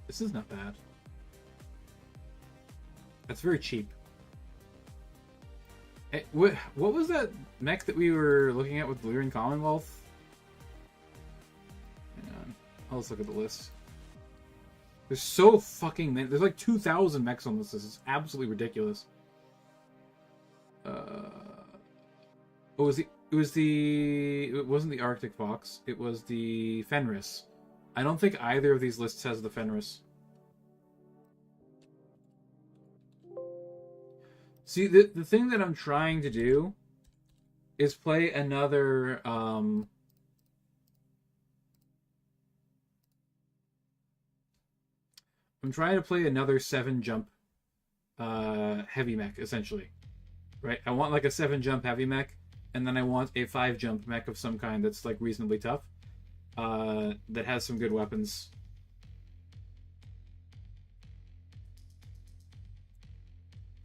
This is not bad. That's very cheap. Hey, what was that mech that we were looking at with Delirium Commonwealth? Hang on. I'll just look at the list. There's so fucking many. There's like 2,000 mechs on this list. It's absolutely ridiculous. It wasn't the Arctic Fox. It was the Fenris. I don't think either of these lists has the Fenris. See, the thing that I'm trying to do is play another... I'm trying to play another 7-jump heavy mech, essentially. Right? I want like a 7-jump heavy mech, and then I want a 5-jump mech of some kind that's like reasonably tough. That has some good weapons.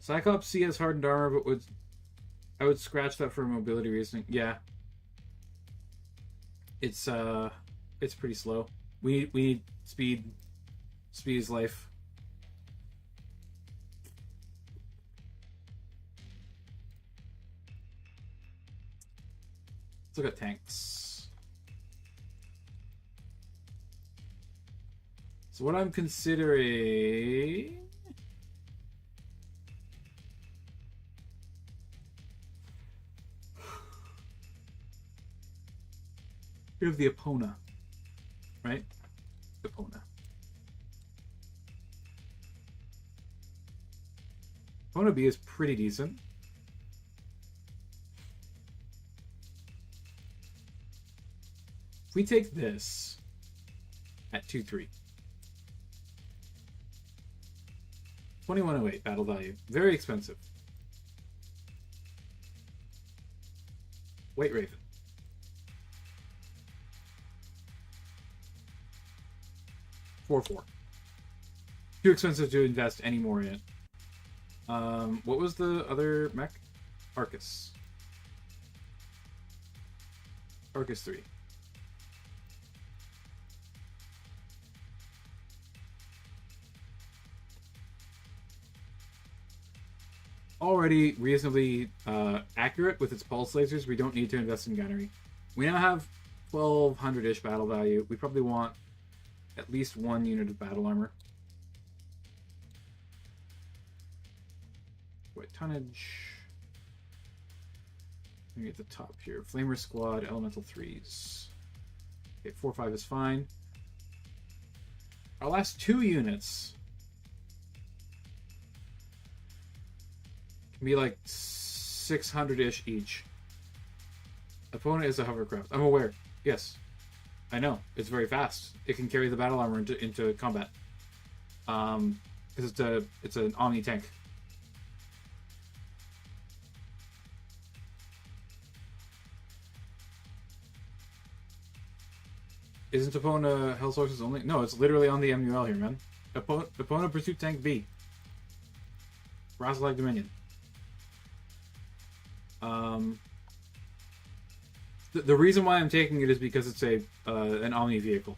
Cyclops C has hardened armor, but I would scratch that for mobility reasoning. Yeah, it's pretty slow. We need speed. Speed is life. Let's look at tanks. So what I'm considering... We have the Epona, right? Epona. Opponent B is pretty decent. If we take this at 2-3. 2108 battle value. Very expensive. White Raven. $4-4. Too expensive to invest any more in it. What was the other mech? Arcus. Arcus 3. Already reasonably accurate with its pulse lasers. We don't need to invest in gunnery. We now have 1200-ish battle value. We probably want at least one unit of battle armor. What tonnage? Maybe at the top here. Flamer Squad, Elemental 3s. Okay, 4-5 is fine. Our last two units be like 600-ish each. Opponent is a hovercraft. I'm aware. Yes. I know. It's very fast. It can carry the battle armor into combat. Because it's an Omni tank. Isn't Opponent Hell Sources only? No, it's literally on the MUL here, man. Opponent Pursuit Tank B. Razalag Dominion. The reason why I'm taking it is because it's an Omni vehicle.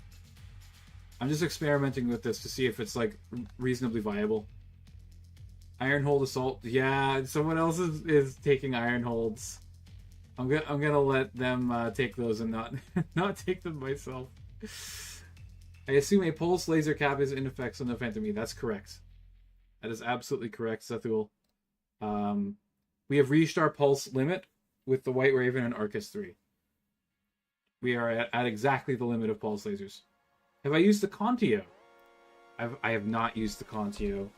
I'm just experimenting with this to see if it's like reasonably viable. Ironhold Assault, yeah. Someone else is taking Ironholds. I'm gonna let them take those and not take them myself. I assume a pulse laser cap is in effect on the Phantom E. That's correct. That is absolutely correct, Sethul. We have reached our pulse limit with the White Raven and Arcus 3. We are at exactly the limit of pulse lasers. Have I used the Contio? I have not used the Contio.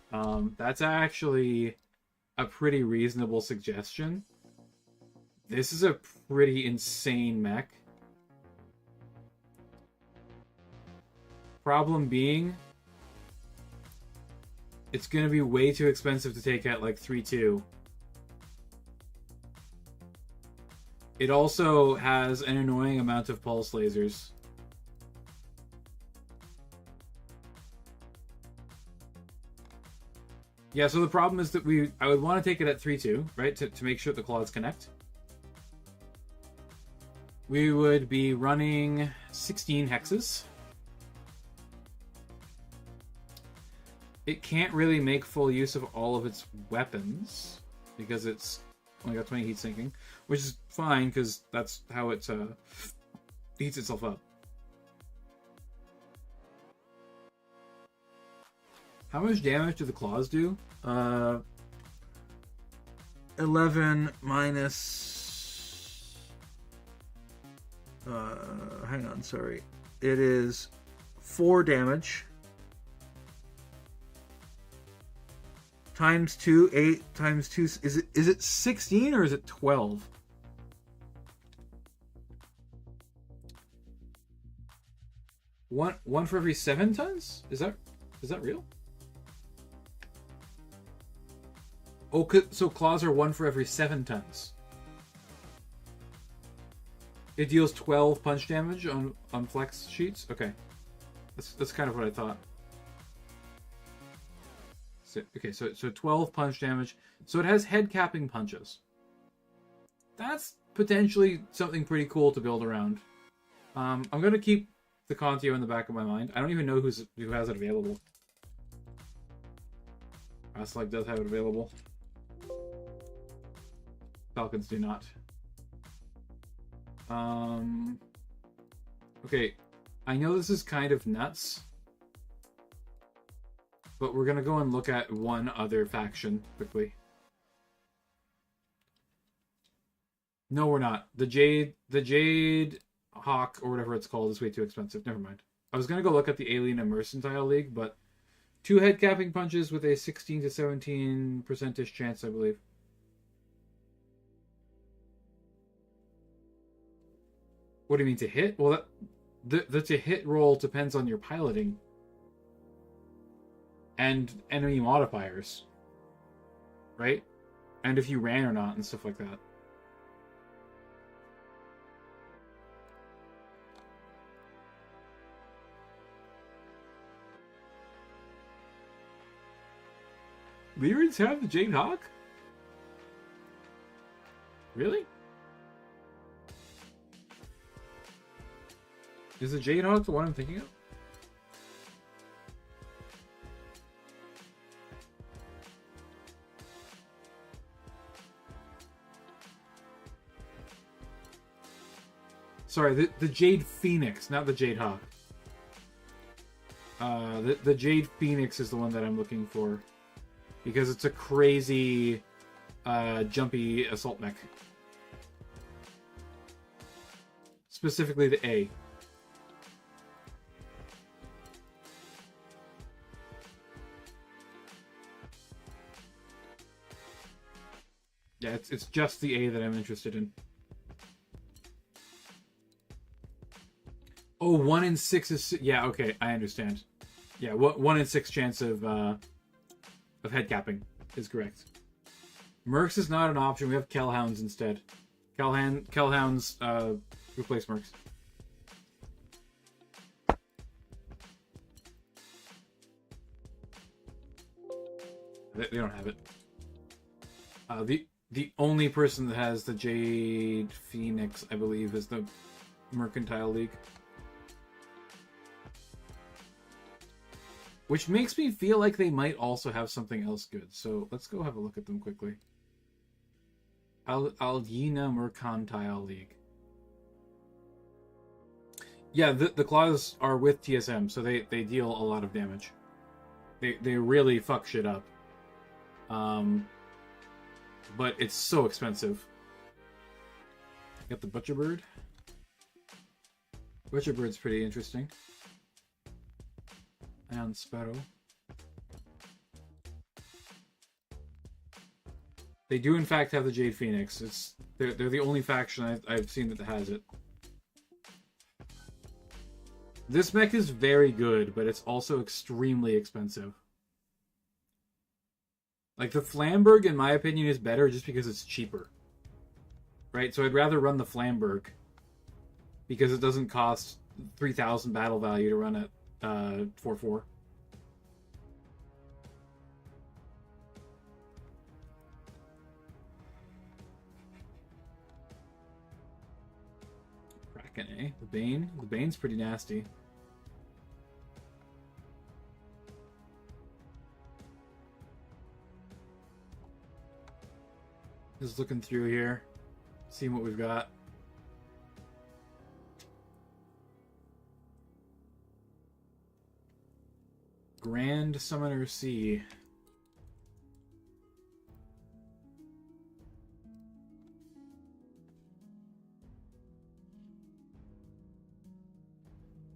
That's actually a pretty reasonable suggestion. This is a pretty insane mech. Problem being, it's going to be way too expensive to take at like 3-2. It also has an annoying amount of pulse lasers. Yeah, so the problem is that I would want to take it at 3-2, right? To make sure the claws connect. We would be running 16 hexes. It can't really make full use of all of its weapons because it's only got 20 heat sinking, which is fine because that's how it heats itself up. How much damage do the claws do? 11 minus... hang on, sorry. It is 4 damage. Times 2, 8 times 2... Is it 16 or is it 12? One for every 7 tons? Is that real? Oh, so claws are 1 for every 7 tons. It deals 12 punch damage on flex sheets? Okay. That's kind of what I thought. Okay, so 12 punch damage. So it has head capping punches. That's potentially something pretty cool to build around. I'm going to keep the Contio in the back of my mind. I don't even know who has it available. Razalag does have it available. Falcons do not. Okay, I know this is kind of nuts, but we're gonna go and look at one other faction quickly. No, we're not. The Jade Hawk or whatever it's called is way too expensive. Never mind. I was gonna go look at the Alien and Mercantile League, but 2 head capping punches with a 16 to 17% chance, I believe. What do you mean to hit? Well, the to hit roll depends on your piloting and enemy modifiers, right? And if you ran or not and stuff like that. Lyrians have the Jade Hawk? Really? Is the Jade Hawk the one I'm thinking of? Sorry, the Jade Phoenix, not the Jade Hawk. The Jade Phoenix is the one that I'm looking for. Because it's a crazy, jumpy assault mech. Specifically the A. Yeah, it's just the A that I'm interested in. Oh, 1 in 6 is... Yeah, okay, I understand. Yeah, 1 in 6 chance of head capping is correct. Mercs is not an option. We have Kellhounds instead. Kellhounds replace Mercs. They don't have it. The only person that has the Jade Phoenix, I believe, is the Mercantile League. Which makes me feel like they might also have something else good. So let's go have a look at them quickly. Aldina Mercantile League. Yeah, the claws are with TSM, so they deal a lot of damage. They really fuck shit up. But it's so expensive. Got the Butcherbird. Butcherbird's pretty interesting. And Sparrow. They do in fact have the Jade Phoenix. They're the only faction I've seen that has it. This mech is very good, but it's also extremely expensive. Like, the Flamberg, in my opinion, is better just because it's cheaper. Right? So I'd rather run the Flamberg. Because it doesn't cost 3,000 battle value to run it 4-4. Kraken, eh? The Bane? The Bane's pretty nasty. Just looking through here, seeing what we've got. Grand Summoner C.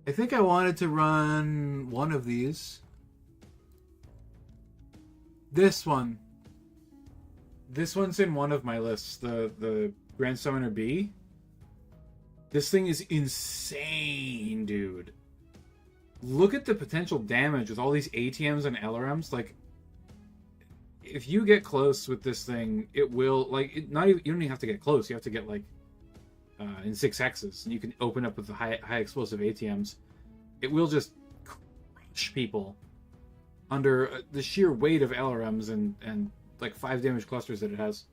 I think I wanted to run one of these. This one. This one's in one of my lists, the Grand Summoner B. This thing is insane, dude. Look at the potential damage with all these ATMs and LRMs. Like, if you get close with this thing, it will, like, you don't even have to get close. You have to get, like, in 6Xs, and you can open up with the high explosive ATMs. It will just crush people under the sheer weight of LRMs and like 5 damage clusters that it has.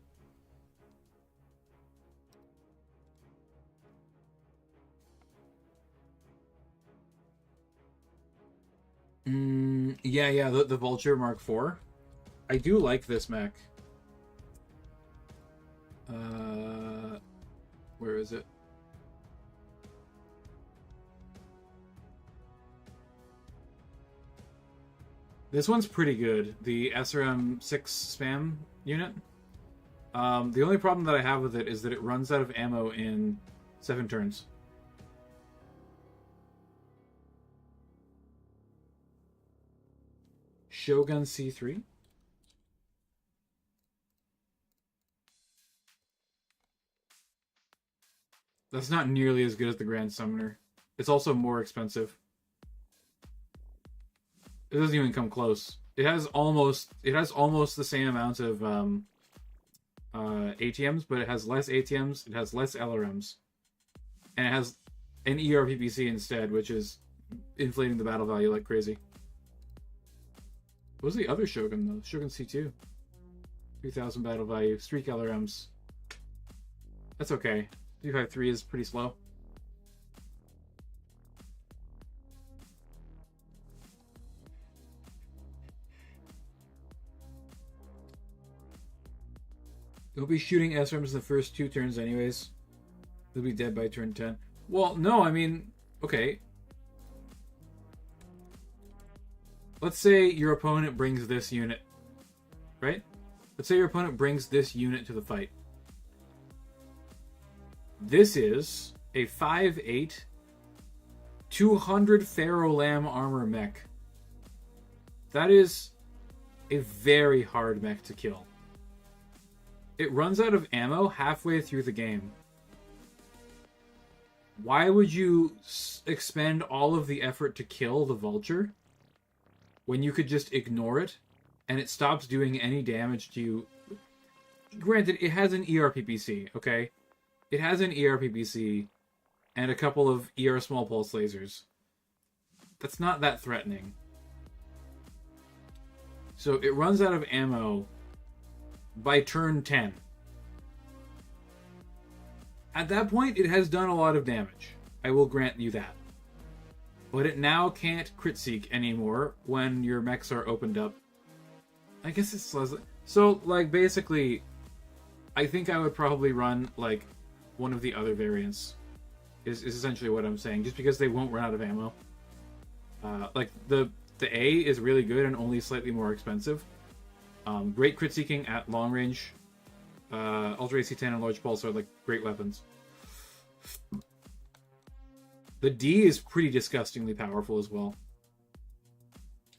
Yeah, the Vulture Mark IV. I do like this mech. Where is it? This one's pretty good. The SRM 6 spam unit. The only problem that I have with it is that it runs out of ammo in 7 turns. Shogun C3. That's not nearly as good as the Grand Summoner. It's also more expensive. It doesn't even come close. It has almost the same amount of ATMs, but it has less ATMs, it has less LRMs. And it has an ERPPC instead, which is inflating the battle value like crazy. What was the other Shogun though? Shogun C2. 3,000 battle value, streak LRMs. That's okay. 353 is pretty slow. They'll be shooting SRMs in the first 2 turns anyways. They'll be dead by turn 10. Well, no, I mean, okay. Let's say your opponent brings this unit, right? Let's say your opponent brings this unit to the fight. This is a 5/8, 200 Pharaoh Lamb armor mech. That is a very hard mech to kill. It runs out of ammo halfway through the game. Why would you expend all of the effort to kill the vulture when you could just ignore it and it stops doing any damage to you? Granted, it has an ERPPC, okay? It has an ERPPC and a couple of ER small pulse lasers. That's not that threatening. So it runs out of ammo by turn 10. At that point, it has done a lot of damage. I will grant you that. But it now can't crit seek anymore when your mechs are opened up. I guess it's less... So, like, basically, I think I would probably run, like, one of the other variants. Is essentially what I'm saying. Just because they won't run out of ammo. Like, the A is really good and only slightly more expensive. Great crit seeking at long range. Ultra AC-10 and Large Pulse are like great weapons. The D is pretty disgustingly powerful as well.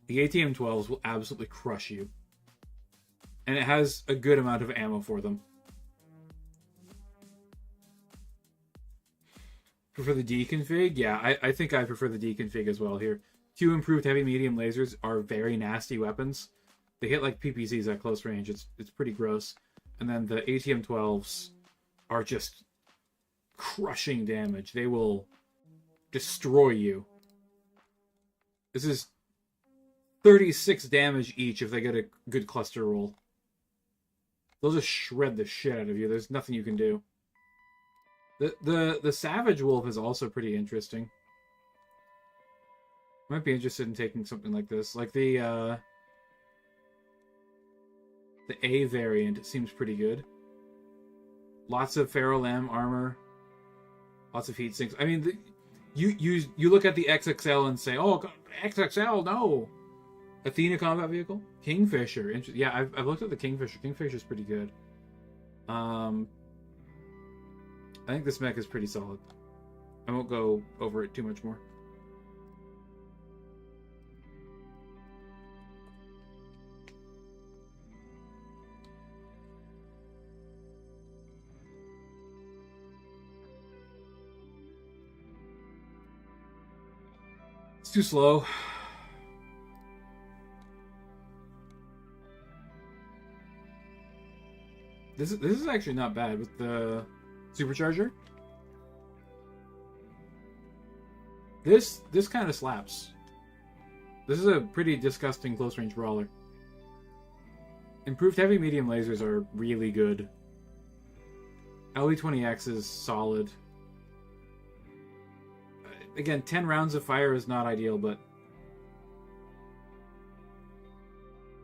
The ATM-12s will absolutely crush you. And it has a good amount of ammo for them. Prefer the D config? Yeah, I think I prefer the D config as well here. 2 improved heavy medium lasers are very nasty weapons. They hit like PPCs at close range. It's pretty gross. And then the ATM-12s are just crushing damage. They will destroy you. This is 36 damage each if they get a good cluster roll. They'll just shred the shit out of you. There's nothing you can do. The Savage Wolf is also pretty interesting. Might be interested in taking something like this. Like the A variant seems pretty good. Lots of Pharaoh Lamb armor. Lots of heat sinks. I mean, you look at the XXL and say, oh, XXL, no! Athena combat vehicle? Kingfisher. Yeah, I've looked at the Kingfisher. Kingfisher's pretty good. I think this mech is pretty solid. I won't go over it too much more. It's too slow. This is actually not bad with the supercharger. This kind of slaps. This is a pretty disgusting close range brawler. Improved heavy medium lasers are really good. LE20X is solid. Again, 10 rounds of fire is not ideal, but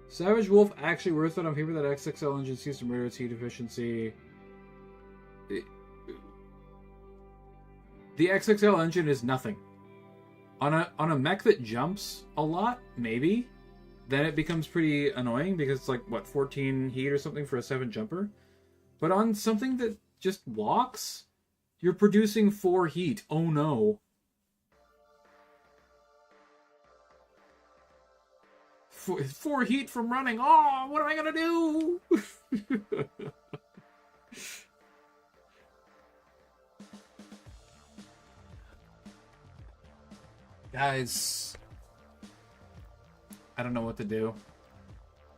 Savage Wolf actually worth it on paper. That XXL engine seems to murder its heat efficiency. The XXL engine is nothing. On a mech that jumps a lot, maybe, then it becomes pretty annoying because it's like, what, 14 heat or something for a 7 jumper? But on something that just walks, you're producing 4 heat. Oh no. 4 heat from running. Oh, what am I gonna do? Guys, I don't know what to do.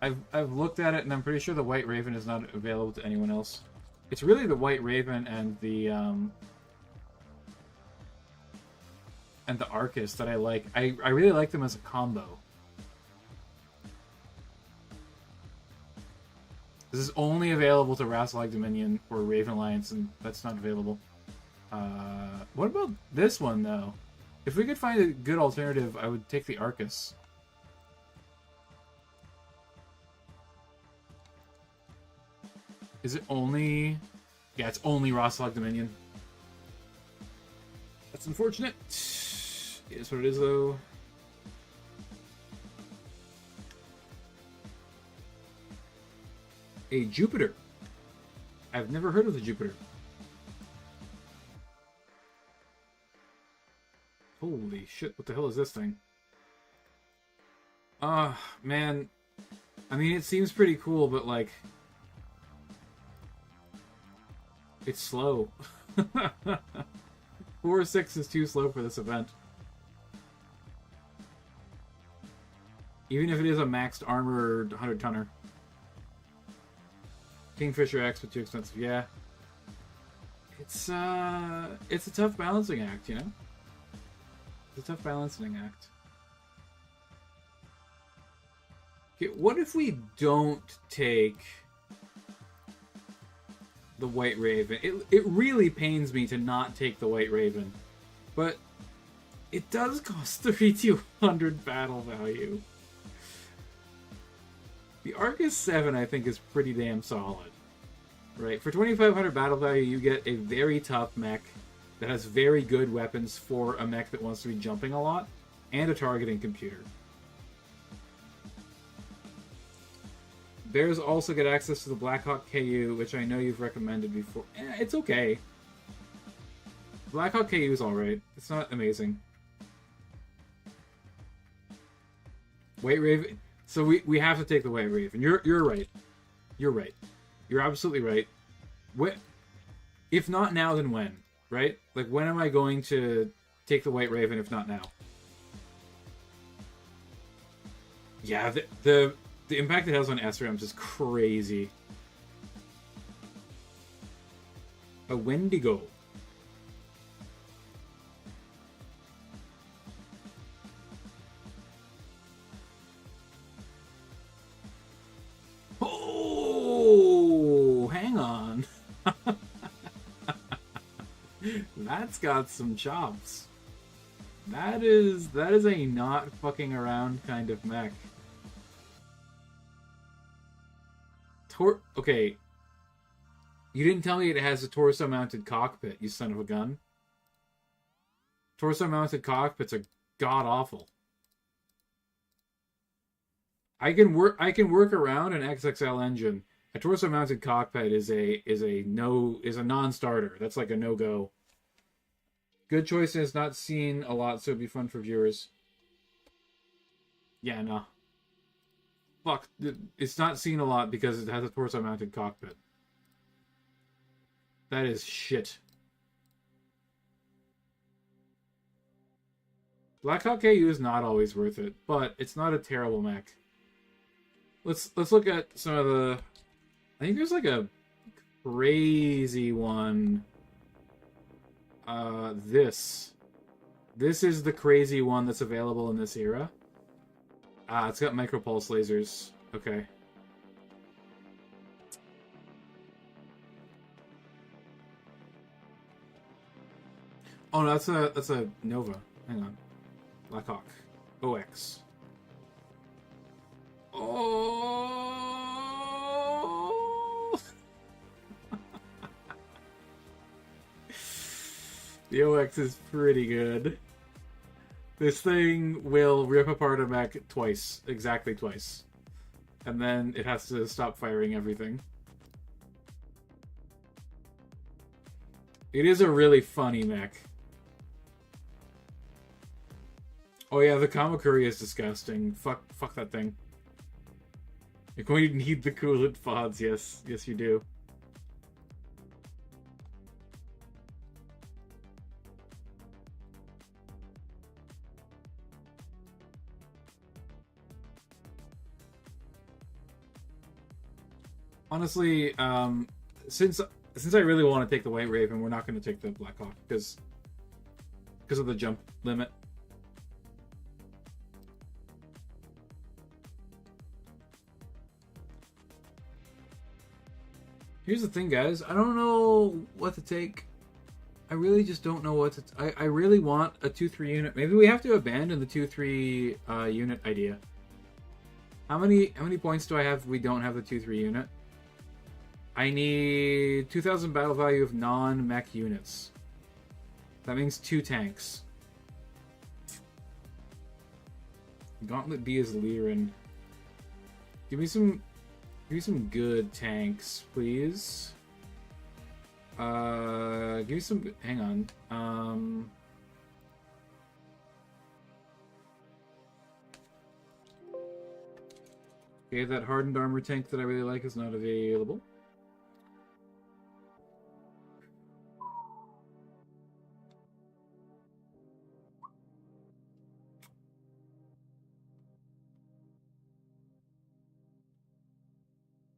I've looked at it, and I'm pretty sure the White Raven is not available to anyone else. It's really the White Raven and the Arcus that I like. I really like them as a combo. This is only available to Rassilog Dominion or Raven Alliance, and that's not available. What about this one, though? If we could find a good alternative, I would take the Arcus. Is it only... Yeah, it's only Rassilog Dominion. That's unfortunate. It is what it is, though. A Jupiter. I've never heard of the Jupiter. Holy shit, what the hell is this thing? Man. I mean, it seems pretty cool, but, like... It's slow. 4-6 is too slow for this event. Even if it is a maxed armored 100-tonner. Kingfisher X, but too expensive. Yeah. It's a tough balancing act, you know? It's a tough balancing act. Okay, what if we don't take the White Raven? It really pains me to not take the White Raven, but it does cost 3,200 battle value. The Arcus 7, I think, is pretty damn solid. Right? For 2,500 battle value, you get a very tough mech that has very good weapons for a mech that wants to be jumping a lot, and a targeting computer. Bears also get access to the Blackhawk KU, which I know you've recommended before. It's okay. Blackhawk KU is alright. It's not amazing. White Raven... So we have to take the White Raven. You're right. You're right. You're absolutely right. If not now, then when? Right? Like, when am I going to take the White Raven if not now? Yeah, the impact it has on SRAMs is crazy. A Wendigo. Oh, hang on. That's got some chops. That is a not fucking around kind of mech. Okay. You didn't tell me it has a torso-mounted cockpit, you son of a gun. Torso-mounted cockpits are god-awful. I can work around an XXL engine. A torso-mounted cockpit is a non-starter. That's like a no-go. Good choice, and it's not seen a lot, so it'd be fun for viewers. Yeah, no. Fuck, it's not seen a lot because it has a torso-mounted cockpit. That is shit. Blackhawk KU is not always worth it, but it's not a terrible mech. Let's look at some of the... I think there's like a crazy one. This is the crazy one that's available in this era. It's got micropulse lasers. Okay. Oh no, that's a Nova. Hang on. Blackhawk. OX. Oh. The OX is pretty good. This thing will rip apart a mech twice. Exactly twice. And then it has to stop firing everything. It is a really funny mech. Oh yeah, the Kamakuri is disgusting. Fuck that thing. You're going to need the coolant pods, yes. Yes, you do. Honestly, since I really want to take the White Raven, we're not going to take the Black Hawk because of the jump limit. Here's the thing, guys. I don't know what to take. I really just don't know what to... I really want a 2-3 unit. Maybe we have to abandon the 2-3 unit idea. How many points do I have if we don't have the 2-3 unit? I need 2,000 battle value of non-mech units. That means 2 tanks. Gauntlet B is Lyran. Give me some good tanks, please. Give me some... Hang on. Okay, that hardened armor tank that I really like is not available.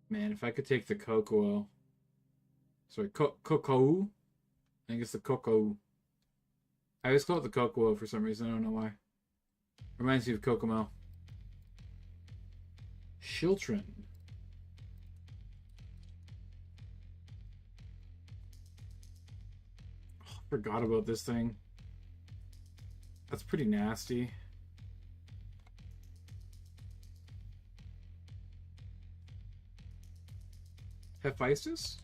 Man, if I could take the Cocoa... Sorry, Cocoa? I think it's the Cocoa. I always call it the Cocoa for some reason. I don't know why. Reminds me of Kokomo. Shiltron. Oh, forgot about this thing. That's pretty nasty. Hephaestus?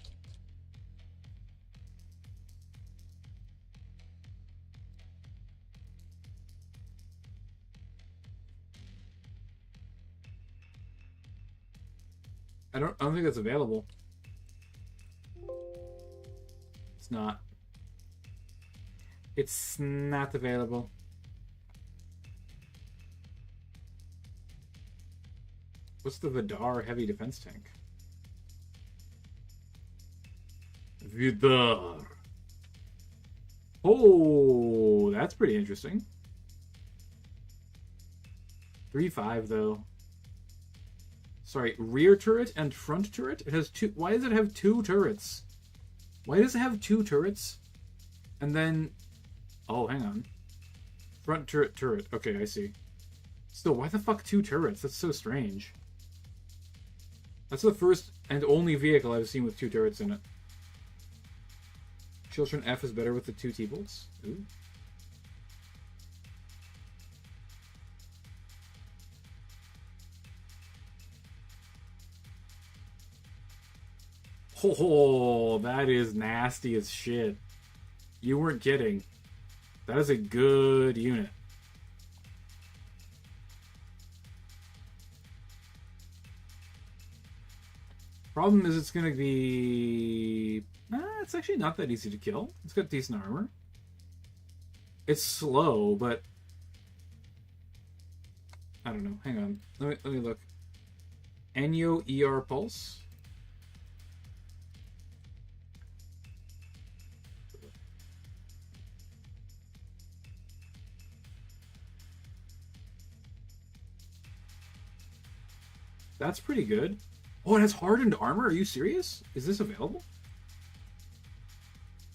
I don't think that's available. It's not. It's not available. What's the Vidar heavy defense tank? Vidar. Oh, that's pretty interesting. 3-5 though. Sorry, rear turret and front turret? It has 2. Why does it have 2 turrets? Why does it have 2 turrets? And then... Oh, hang on. Front turret, turret. Okay, I see. Still, why the fuck 2 turrets? That's so strange. That's the first and only vehicle I've seen with 2 turrets in it. Children F is better with the 2 T-bolts. Ooh. Oh, that is nasty as shit. You weren't kidding. That is a good unit. Problem is it's going to be... it's actually not that easy to kill. It's got decent armor. It's slow, but... I don't know. Hang on. Let me look. Enyo ER Pulse. That's pretty good. Oh, it has hardened armor? Are you serious? Is this available?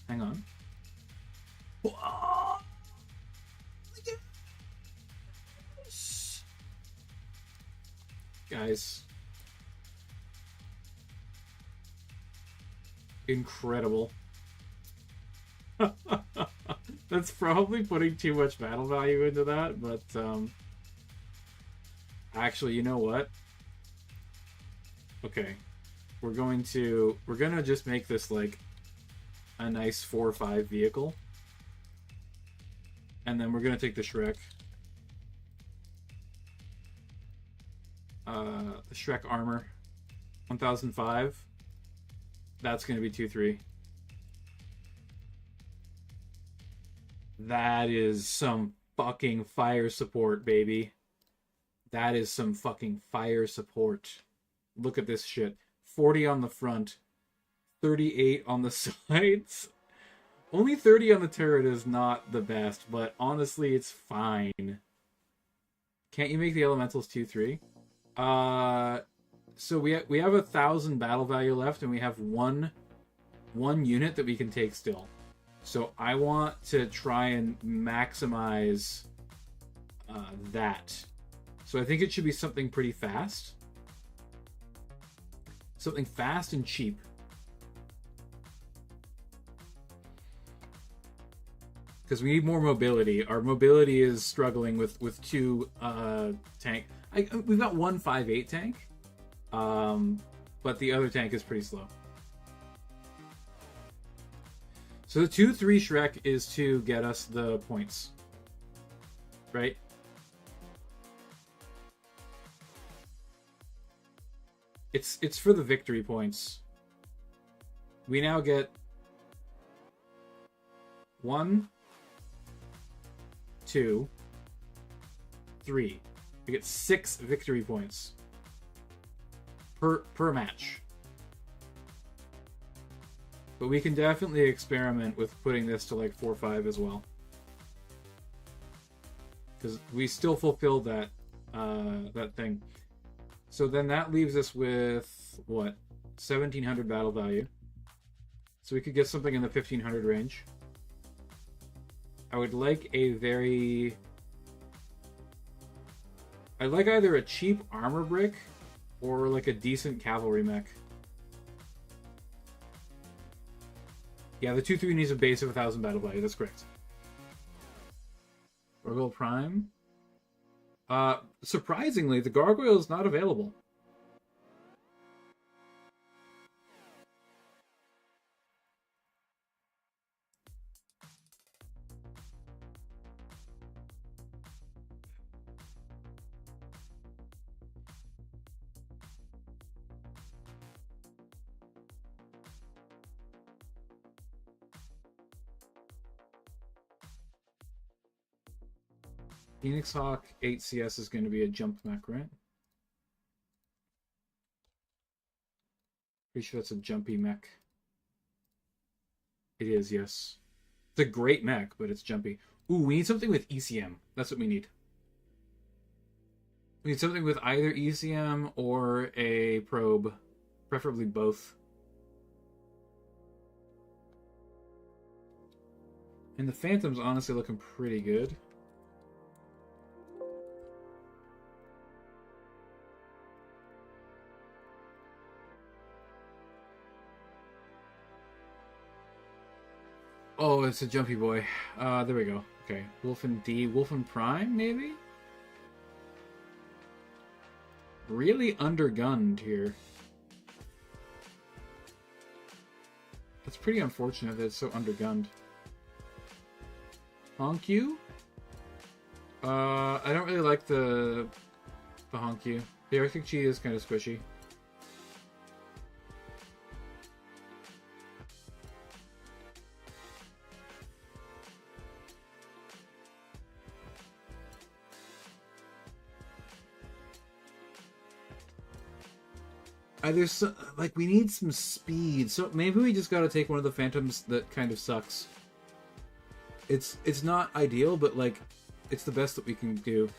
Hang on. Oh, guys. Incredible. That's probably putting too much battle value into that, but actually, you know what? Okay. We're gonna just make this like a nice 4 or 5 vehicle. And then we're gonna take the Shrek. The Shrek armor. 1005. That's gonna be 2-3. That is some fucking fire support, baby. That is some fucking fire support. look at this shit. 40 on the front, 38 on the sides. Only 30 on the turret is not the best, but honestly, it's fine. Can't you make the elementals 2-3? So we have 1,000 battle value left, and we have one unit that we can take still. So I want to try and maximize that. So I think it should be something pretty fast. Something fast and cheap. Because we need more mobility. Our mobility is struggling with two tank. We've got one 5.8 tank, but the other tank is pretty slow. So the 2-3 Shrek is to get us the points, right? It's for the victory points. We now get 1, 2, 3. We get 6 victory points per match. But we can definitely experiment with putting this to like 4 or 5 as well, because we still fulfilled that that thing. So then that leaves us with what, 1,700 battle value. So we could get something in the 1,500 range. I would like I'd like either a cheap armor brick or like a decent cavalry mech. Yeah, the 2-3 needs a base of 1,000 battle value. That's correct. Gargoyle Prime. Surprisingly, the Gargoyle is not available. Phoenix Hawk 8 CS is going to be a jump mech, right? Pretty sure that's a jumpy mech. It is, yes. It's a great mech, but it's jumpy. Ooh, we need something with ECM. That's what we need. We need something with either ECM or a probe. Preferably both. And the Phantom's honestly looking pretty good. Oh, it's a jumpy boy. There we go. Okay, Wolfen D. Wolfen Prime, maybe? Really undergunned here. That's pretty unfortunate that it's so undergunned. Honkyu? I don't really like the Honkyu. The Arctic Chi is kind of squishy. There's like, we need some speed, so maybe we just gotta take one of the Phantoms that kind of sucks. It's not ideal, but like, it's the best that we can do.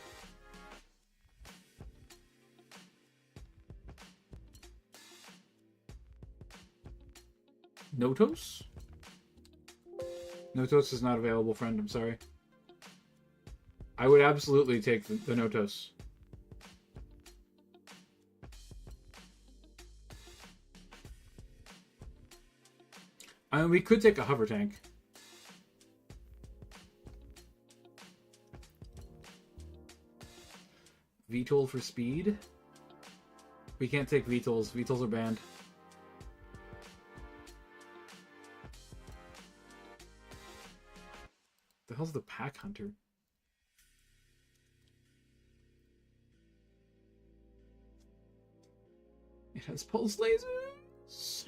Notos? Notos is not available, friend. I'm sorry. I would absolutely take the Notos. I mean, we could take a hover tank. VTOL for speed? We can't take VTOLs. VTOLs are banned. The hell's the Pack Hunter? It has pulse lasers.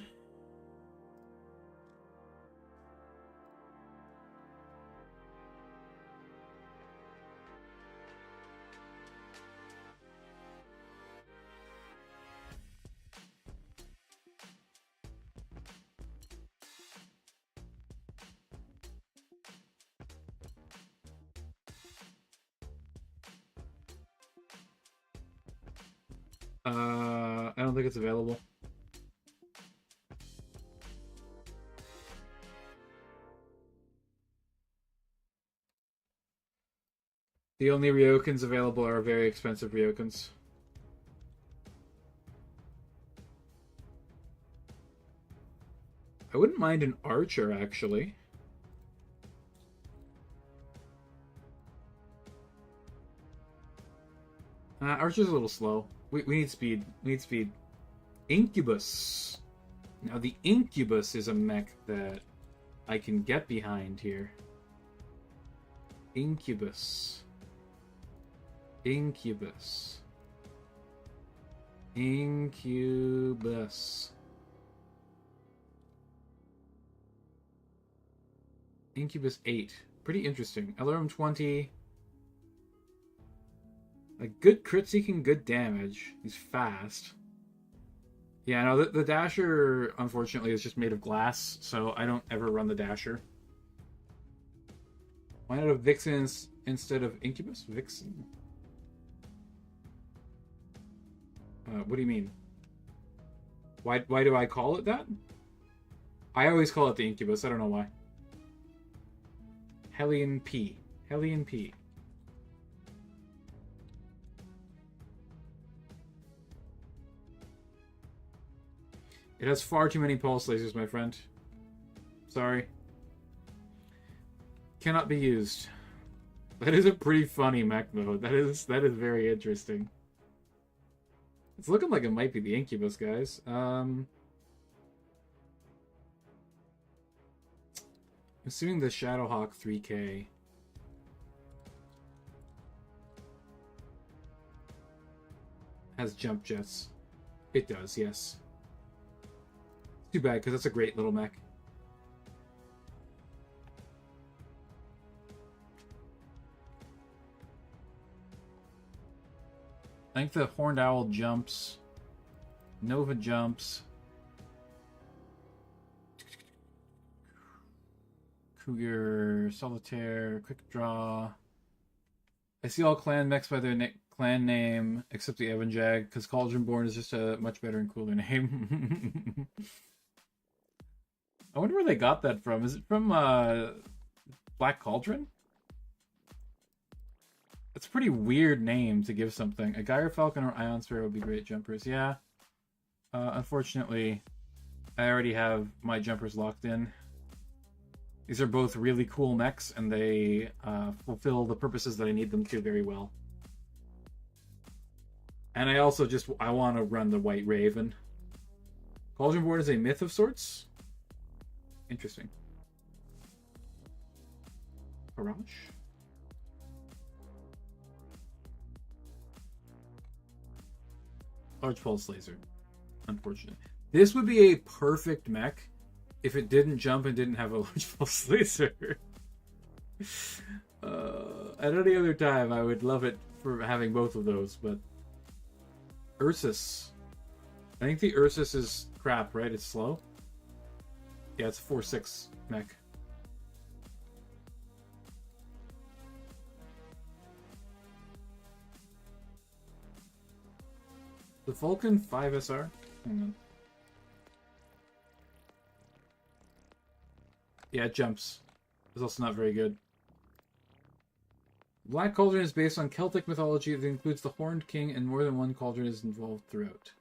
I don't think it's available. The only Ryokens available are very expensive Ryokens. I wouldn't mind an Archer, actually. Archer's a little slow. We need speed. We need speed. Incubus. Now, the Incubus is a mech that I can get behind here. Incubus. Incubus. Incubus. Incubus 8. Pretty interesting. LRM 20. Like, good crit seeking, good damage. He's fast. Yeah, no, the Dasher, unfortunately, is just made of glass, so I don't ever run the Dasher. Why not a Vixen instead of Incubus? Vixen. What do you mean? Why do I call it that? I always call it the Incubus. I don't know why. Hellion P. Hellion P. It has far too many pulse lasers, my friend. Sorry. Cannot be used. That is a pretty funny mech, though. That is very interesting. It's looking like it might be the Incubus, guys. Assuming the Shadowhawk 3K. Has jump jets. It does, yes. Too bad, because that's a great little mech. I think the Horned Owl jumps. Nova jumps. Cougar, Solitaire, Quick Draw. I see all clan mechs by their clan name, except the Evanjag, because Cauldron Born is just a much better and cooler name. I wonder where they got that from. Is it from Black Cauldron? It's a pretty weird name to give something. A Gyre Falcon or Ion Sphere would be great jumpers. Yeah. Unfortunately, I already have my jumpers locked in. These are both really cool mechs, and they fulfill the purposes that I need them to very well. And I also I want to run the White Raven. Cauldron Board is a myth of sorts. Interesting. Barrage? Large pulse laser. Unfortunate. This would be a perfect mech if it didn't jump and didn't have a large pulse laser. At any other time, I would love it for having both of those, but Ursus. I think the Ursus is crap, right? It's slow. Yeah, it's a 4/6 mech. The Vulcan 5SR? Hang on. Yeah, it jumps. It's also not very good. Black Cauldron is based on Celtic mythology that includes the Horned King, and more than one cauldron is involved throughout.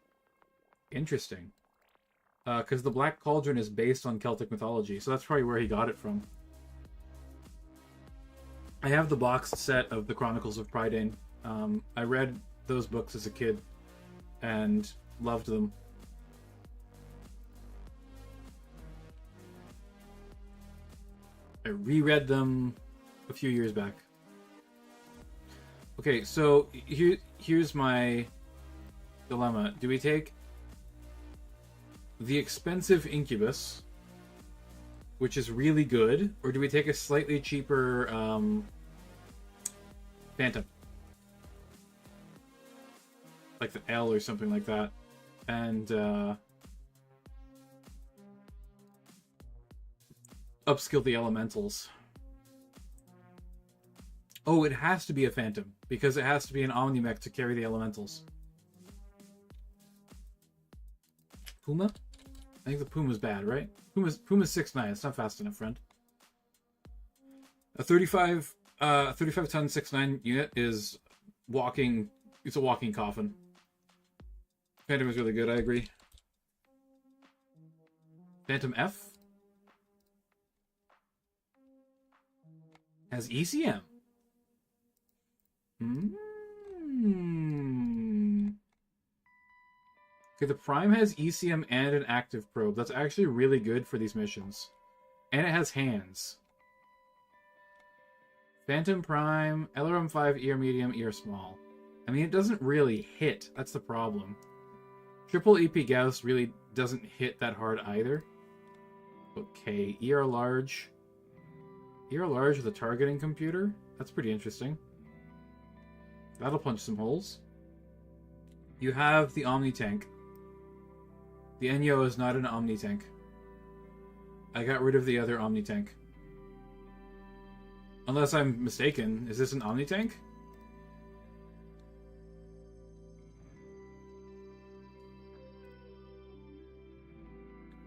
Interesting. Because the Black Cauldron is based on Celtic mythology, so that's probably where he got it from. I have the boxed set of the Chronicles of Prydain. I read those books as a kid and loved them. I reread them a few years back. Okay, so here's my dilemma. Do we take the expensive Incubus, which is really good, or do we take a slightly cheaper Phantom? Like the L or something like that. And upskill the elementals. Oh, it has to be a Phantom, because it has to be an Omnimech to carry the elementals. Puma? I think the Puma's bad, right? Puma's 6'9". It's not fast enough, friend. A 35 ton 6'9" unit is walking. It's a walking coffin. Phantom is really good. I agree. Phantom F has ECM. Okay, the Prime has ECM and an active probe. That's actually really good for these missions. And it has hands. Phantom Prime, LRM 5, ear medium, ear small. I mean, it doesn't really hit. That's the problem. Triple EP Gauss really doesn't hit that hard either. Okay, ER large. ER large with a targeting computer? That's pretty interesting. That'll punch some holes. You have the Omni Tank. The Enyo is not an Omni Tank. I got rid of the other Omni Tank. Unless I'm mistaken, is this an Omni Tank?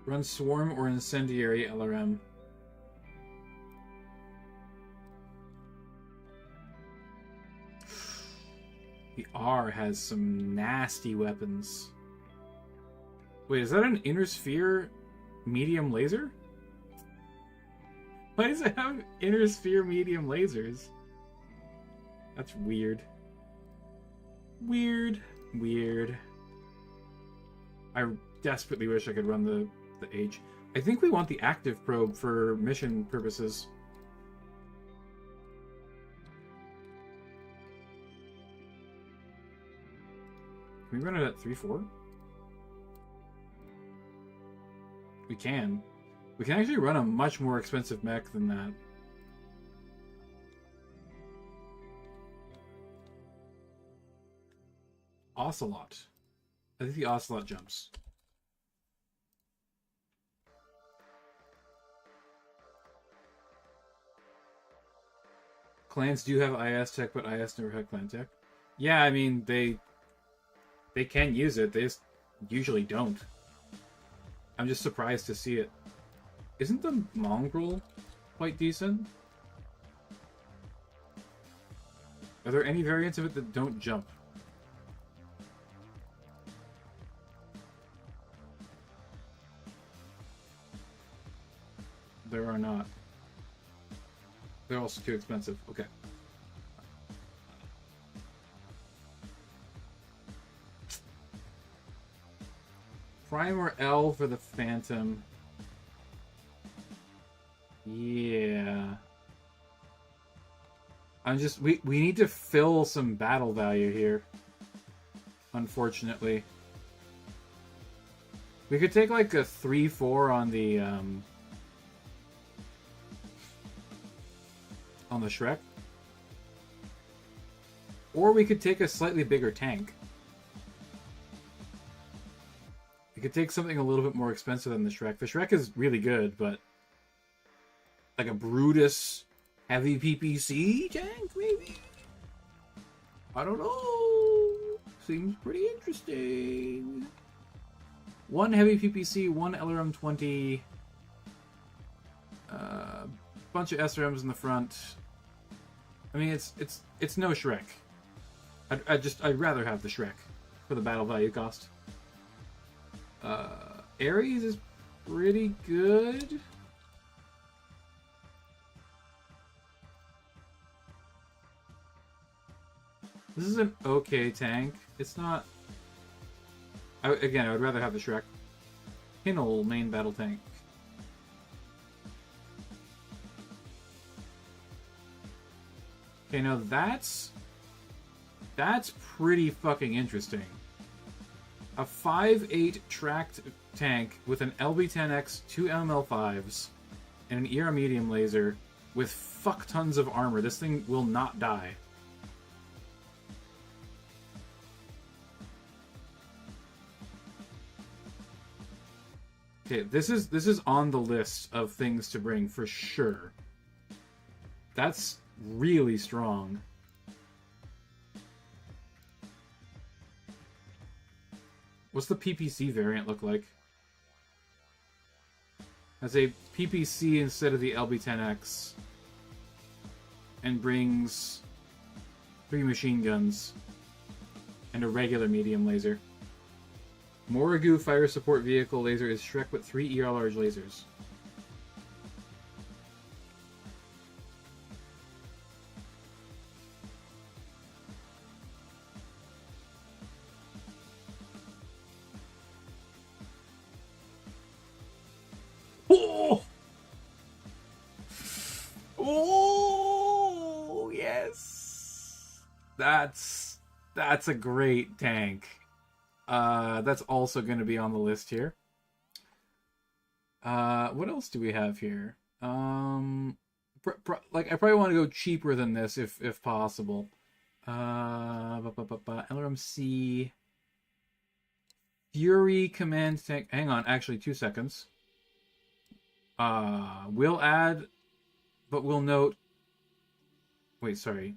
Run Swarm or Incendiary LRM. The R has some nasty weapons. Wait, is that an Inner Sphere medium laser? Why does it have Inner Sphere medium lasers? That's weird. Weird. I desperately wish I could run the H. I think we want the active probe for mission purposes. Can we run it at 3-4? We can. We can actually run a much more expensive mech than that. Ocelot. I think the Ocelot jumps. Clans do have IS tech, but IS never had clan tech. Yeah, I mean, they can use it. They just usually don't. I'm just surprised to see it. Isn't the Mongrel quite decent? Are there any variants of it that don't jump? There are not. They're also too expensive. Okay. Prime or L for the Phantom. Yeah. We need to fill some battle value here. Unfortunately. We could take like a 3-4 on the Shrek. Or we could take a slightly bigger tank. We could take something a little bit more expensive than the Shrek. The Shrek is really good, but like a Brutus heavy PPC tank, maybe? I don't know. Seems pretty interesting. One heavy PPC, one LRM 20, bunch of SRMs in the front. I mean, it's no Shrek. I'd rather have the Shrek for the battle value cost. Ares is pretty good. This is an okay tank. It's not... Again, I would rather have the Shrek. Hinnel, main battle tank. Okay, now that's pretty fucking interesting. A 5.8 tracked tank with an LB-10X, 2 ML5s, and an ER medium laser with fuck tons of armor. This thing will not die. Okay, this is on the list of things to bring for sure. That's really strong. What's the PPC variant look like? Has a PPC instead of the LB-10X. And brings 3 machine guns. And a regular medium laser. Morrigu fire support vehicle laser is Shrek with 3 ER large lasers. Oh! Oh, yes. That's a great tank. That's also going to be on the list here. What else do we have here? Like I probably want to go cheaper than this if possible. LRMC Fury command tank. Hang on, actually 2 seconds. We'll add, but we'll note. Wait, sorry.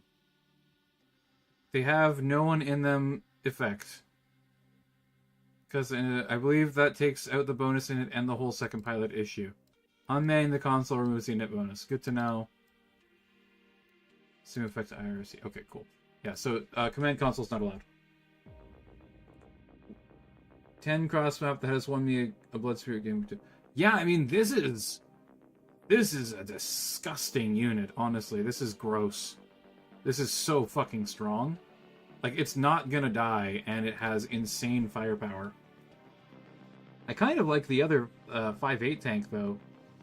They have no one in them effect. Because I believe that takes out the bonus in it and the whole second pilot issue. Unmanning the console removes the init bonus. Good to know. Sim effect IRC. Okay, cool. Yeah, so command console's not allowed. 10 cross map that has won me a Blood Spirit game. Yeah, I mean this is a disgusting unit. Honestly, this is gross. This is so fucking strong. Like, it's not gonna die, and it has insane firepower. I kind of like the other 5.8 tank, though.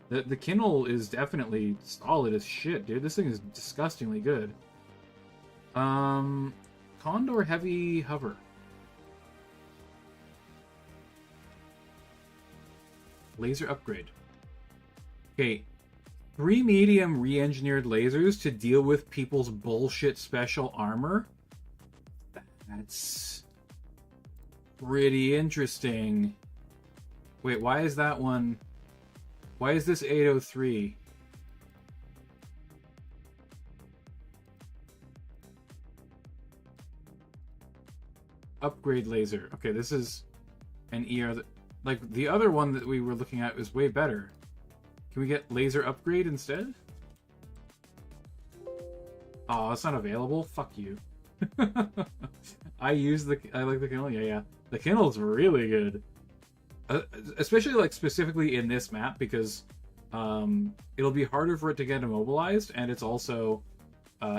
The Kindle is definitely solid as shit, dude. This thing is disgustingly good. Condor Heavy Hover. Laser upgrade. Okay. 3 medium re-engineered lasers to deal with people's bullshit special armor? That's pretty interesting. Wait, why is that one... Why is this 803? Upgrade laser. Okay, this is an ER that... Like, the other one that we were looking at is way better. Can we get laser upgrade instead? Oh, it's not available? Fuck you. I like the Kindle. Yeah. The Kindle's really good. Especially, like, specifically in this map, because it'll be harder for it to get immobilized, and it's also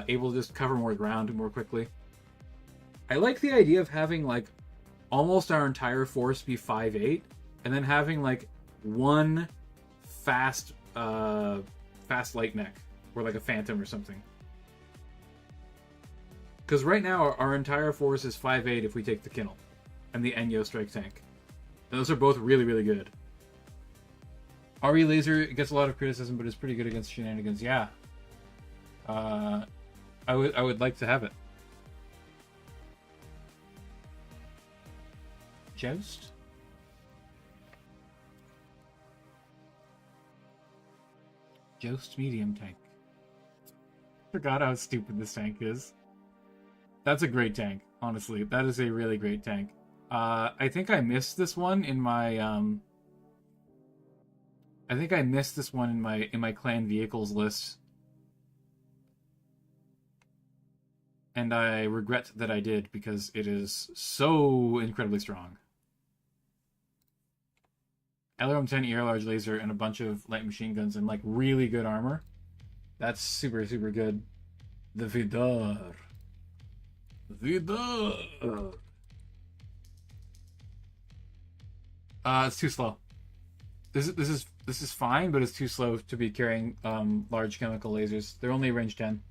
able to just cover more ground more quickly. I like the idea of having, like, almost our entire force be 5.8, and then having, like, one fast light mech, or like a Phantom or something. Because right now our entire force is 5.8 if we take the Kindle and the Enyo strike tank. And those are both really, really good. RE laser gets a lot of criticism, but is pretty good against shenanigans. Yeah. I would like to have it. Joust? Joust medium tank. Forgot how stupid this tank is. That's a great tank, honestly. That is a really great tank. I think I missed this one in my in my clan vehicles list. And I regret that I did, because it is so incredibly strong. LRM-10 ER large laser and a bunch of light machine guns and, like, really good armor. That's super, super good. The Vidar. It's too slow. This is fine, but it's too slow to be carrying large chemical lasers. They're only range 10.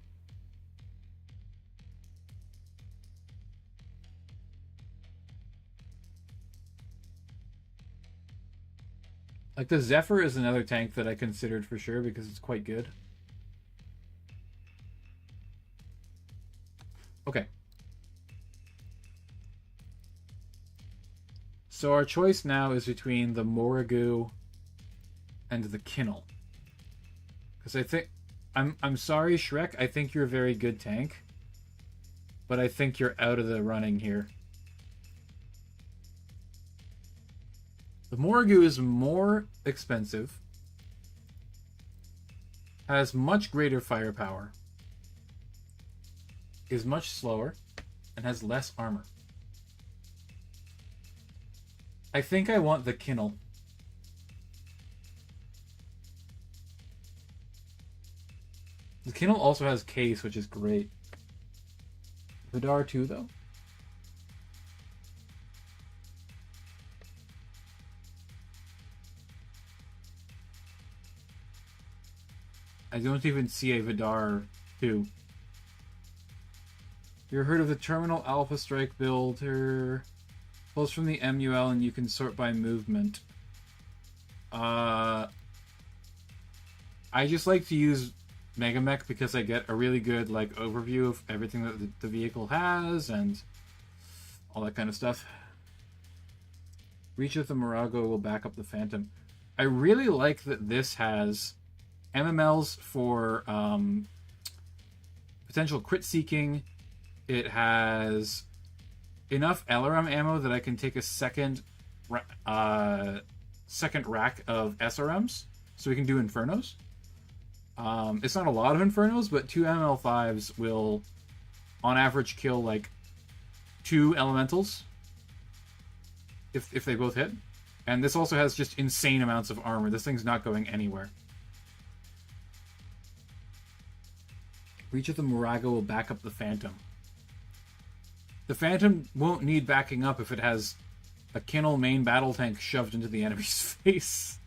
Like, the Zephyr is another tank that I considered for sure because it's quite good. Okay. So our choice now is between the Morrigu and the Kindle. Because I think... I'm sorry, Shrek. I think you're a very good tank. But I think you're out of the running here. The Morrigu is more expensive, has much greater firepower, is much slower, and has less armor. I think I want the Kinnel. The Kinnel also has case, which is great. Vidar too, though. I don't even see a Vidar 2. You ever heard of the Terminal Alpha Strike builder? Pulls from the MUL and you can sort by movement. I just like to use Megamech because I get a really good like overview of everything that the vehicle has and all that kind of stuff. Reach of the Morago will back up the Phantom. I really like that this has MMLs for potential crit seeking. It has enough LRM ammo that I can take a second rack of SRMs, so we can do Infernos. It's not a lot of Infernos, but 2 ML5s will, on average, kill like 2 Elementals if they both hit. And this also has just insane amounts of armor. This thing's not going anywhere. Reach of the Morago will back up the Phantom. The Phantom won't need backing up if it has a Kinnel main battle tank shoved into the enemy's face.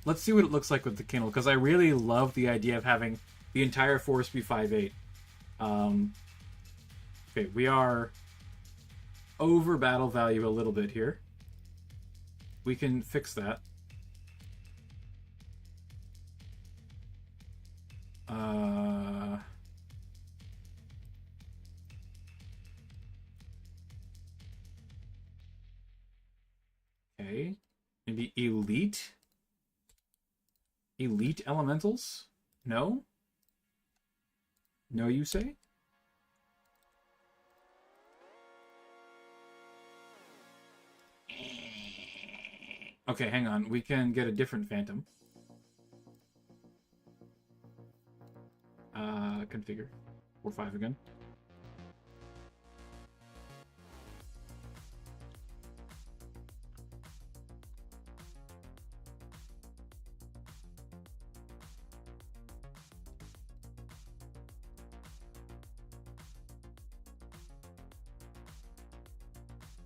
Let's see what it looks like with the Kinnel, because I really love the idea of having the entire force be 5.8. Okay, we are over battle value a little bit here. We can fix that. Okay, maybe elite? Elite elementals? No? No, you say? Okay, hang on. We can get a different Phantom. Configure. 4.5 again.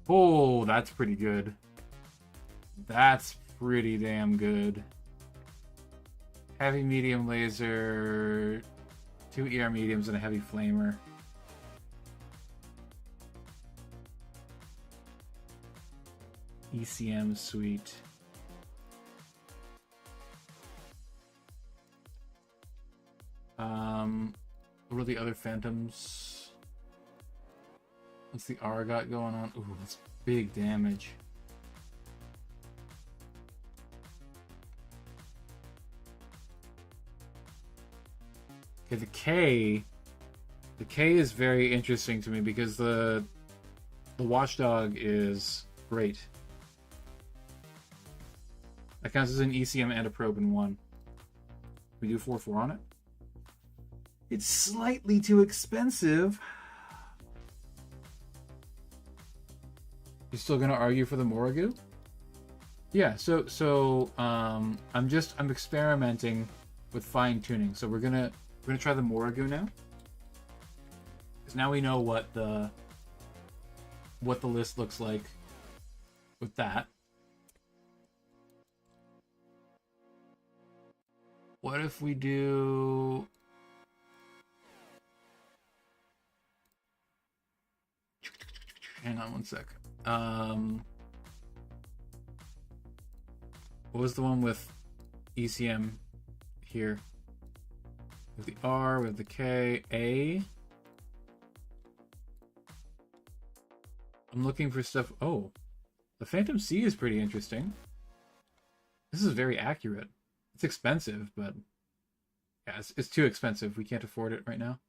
Oh, that's pretty good. That's pretty damn good. Heavy medium laser, 2 ER mediums and a heavy flamer. ECM suite. What are the other Phantoms? What's the R got going on? Ooh, that's big damage. Okay, the K is very interesting to me because the Watchdog is great. That counts as an ECM and a probe in one. We do 4-4 on it. It's slightly too expensive. You're still gonna argue for the Moragu? Yeah, so I'm experimenting with fine tuning. So we're gonna try the Moragu now. Because now we know what the list looks like with that. What if we do... Hang on one sec. What was the one with ECM here? With the R, with the K, A. I'm looking for stuff. Oh, the Phantom C is pretty interesting. This is very accurate. It's expensive, but yeah, it's too expensive. We can't afford it right now.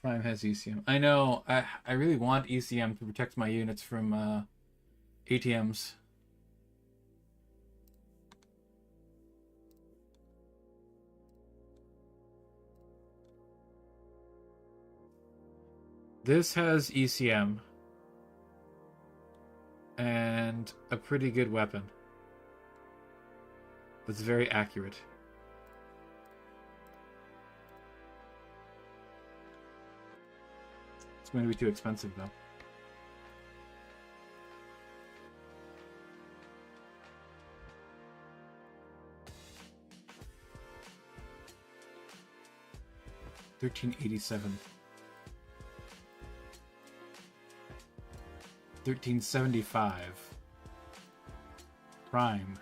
Prime has ECM. I know. I really want ECM to protect my units from ATMs. This has ECM and a pretty good weapon that's very accurate. It's going to be too expensive though. $13.87. $13.75. Prime.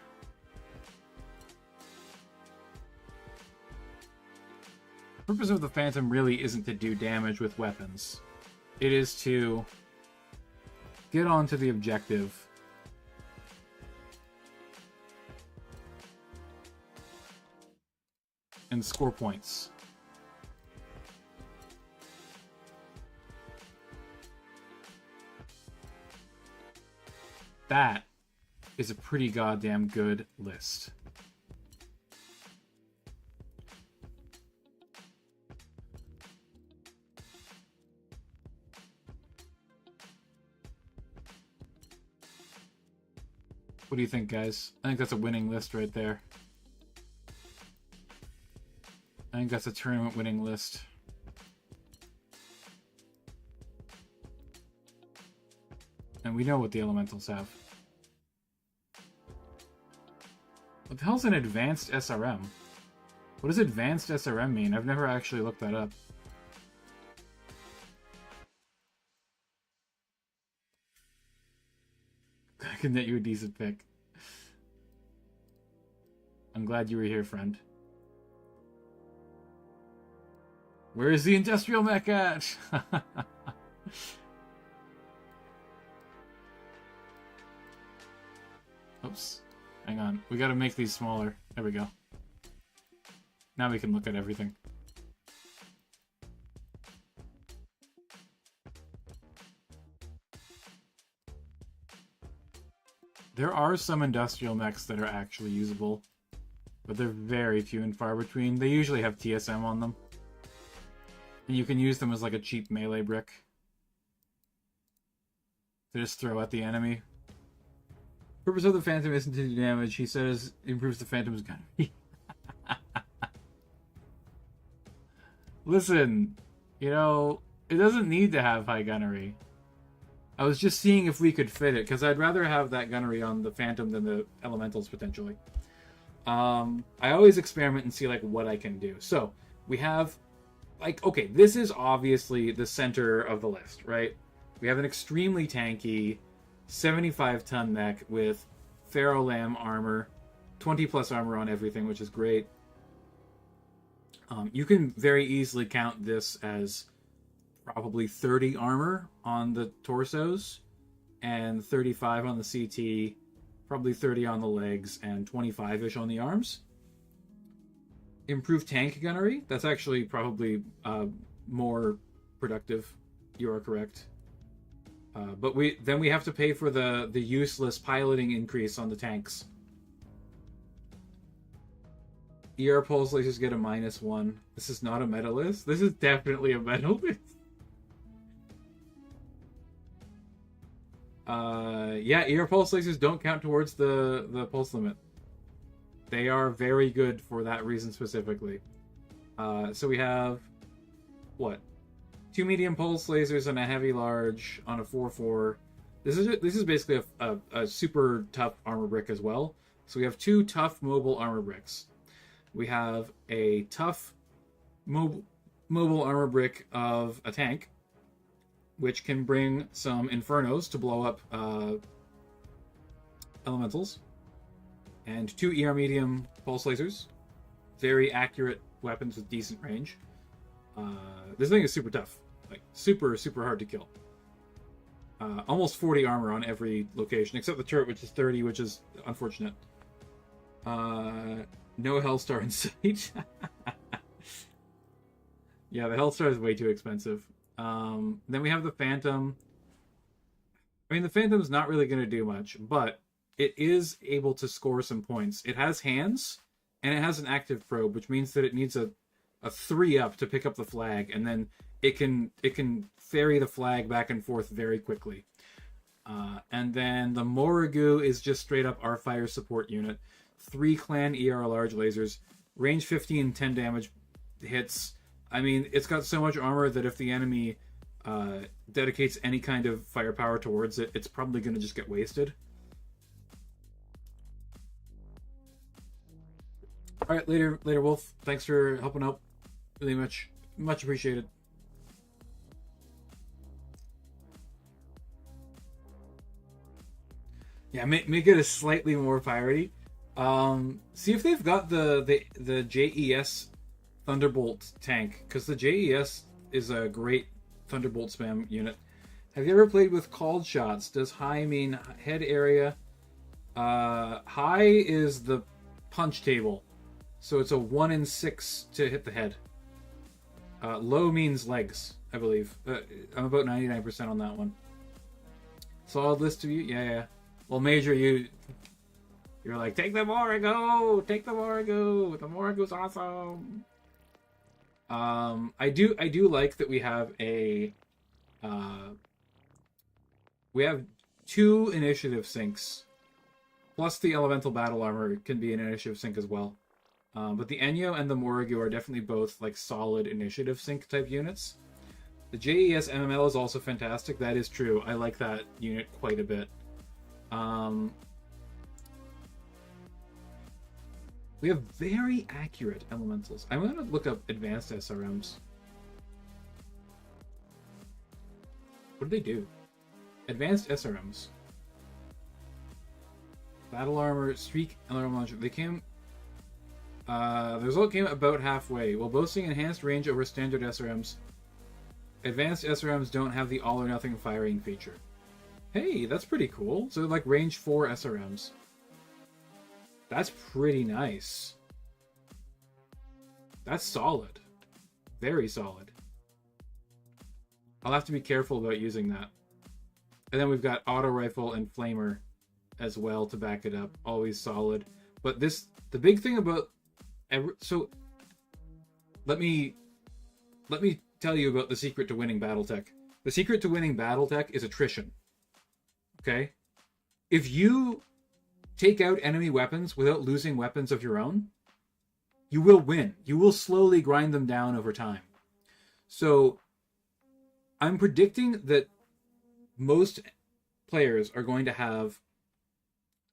The purpose of the Phantom really isn't to do damage with weapons. It is to get onto the objective and score points. That is a pretty goddamn good list. What do you think, guys? I think that's a winning list right there. I think that's a tournament winning list. And we know what the elementals have. What the hell's an advanced SRM? What does advanced SRM mean? I've never actually looked that up. I can net you a decent pick. I'm glad you were here, friend. Where is the industrial mech at? Oops. Hang on. We gotta make these smaller. There we go. Now we can look at everything. There are some industrial mechs that are actually usable, but they're very few and far between. They usually have TSM on them. And you can use them as like a cheap melee brick to just throw at the enemy. Purpose of the Phantom isn't to do damage. He says improves the Phantom's gunnery. Listen, you know, it doesn't need to have high gunnery. I was just seeing if we could fit it, because I'd rather have that gunnery on the Phantom than the Elementals, potentially. I always experiment and see, like, what I can do. So, we have, like, okay, this is obviously the center of the list, right? We have an extremely tanky 75-ton mech with Ferrolam armor, 20+ armor on everything, which is great. You can very easily count this as probably 30 armor on the torsos, and 35 on the CT, probably 30 on the legs, and 25-ish on the arms. Improved tank gunnery, that's actually probably more productive. You are correct. But we have to pay for the useless piloting increase on the tanks. ER pulse lasers get a -1. This is not a meta list. This is definitely a meta list. Yeah, ER pulse lasers don't count towards the pulse limit. They are very good for that reason specifically. So we have, what? 2 medium pulse lasers and a heavy large on a 4/4. This is basically a super tough armor brick as well. So we have 2 tough mobile armor bricks. We have a tough mobile armor brick of a tank, which can bring some infernos to blow up elementals, and 2 ER medium pulse lasers. Very accurate weapons with decent range. This thing is super tough, like super hard to kill. Almost 40 armor on every location except the turret, which is 30, which is unfortunate. No Hellstar in sight. Yeah, the Hellstar is way too expensive. Then we have the Phantom. I mean, the Phantom's not really going to do much, but it is able to score some points. It has hands, and it has an active probe, which means that it needs a 3-up to pick up the flag, and then it can ferry the flag back and forth very quickly. And then the Morrigu is just straight up our fire support unit. 3 clan ER large lasers, range 15, 10 damage hits. I mean, it's got so much armor that if the enemy dedicates any kind of firepower towards it, it's probably going to just get wasted. All right, later, Wolf. Thanks for helping out. Really much appreciated. Yeah, make it a slightly more piratey. See if they've got the JES Thunderbolt tank, because the JES is a great Thunderbolt spam unit. Have you ever played with called shots? Does high mean head area? High is the punch table, so it's a 1 in 6 to hit the head. Low means legs, I believe. I'm about 99% on that one. Solid list of you? Yeah. Well, Major, you're like, take the Morrigu! Take the Morrigu! The Morrigu's awesome! I do like that we have we have 2 initiative syncs, plus the elemental battle armor can be an initiative sync as well. But the Enyo and the Morrigu are definitely both like solid initiative sync type units. The JES MML is also fantastic. That is true. I like that unit quite a bit. We have very accurate elementals. I'm going to look up advanced SRMs. What do they do? Advanced SRMs. Battle armor, streak, alarm launcher. They came... the result came about halfway. While boasting enhanced range over standard SRMs, advanced SRMs don't have the all-or-nothing firing feature. Hey, that's pretty cool. So, like, range 4 SRMs. That's pretty nice. That's solid. Very solid. I'll have to be careful about using that. And then we've got auto rifle and flamer as well to back it up. Always solid. But the big thing about... So, let me tell you about the secret to winning Battletech. The secret to winning Battletech is attrition. Okay? If you take out enemy weapons without losing weapons of your own, you will win. You will slowly grind them down over time. So, I'm predicting that most players are going to have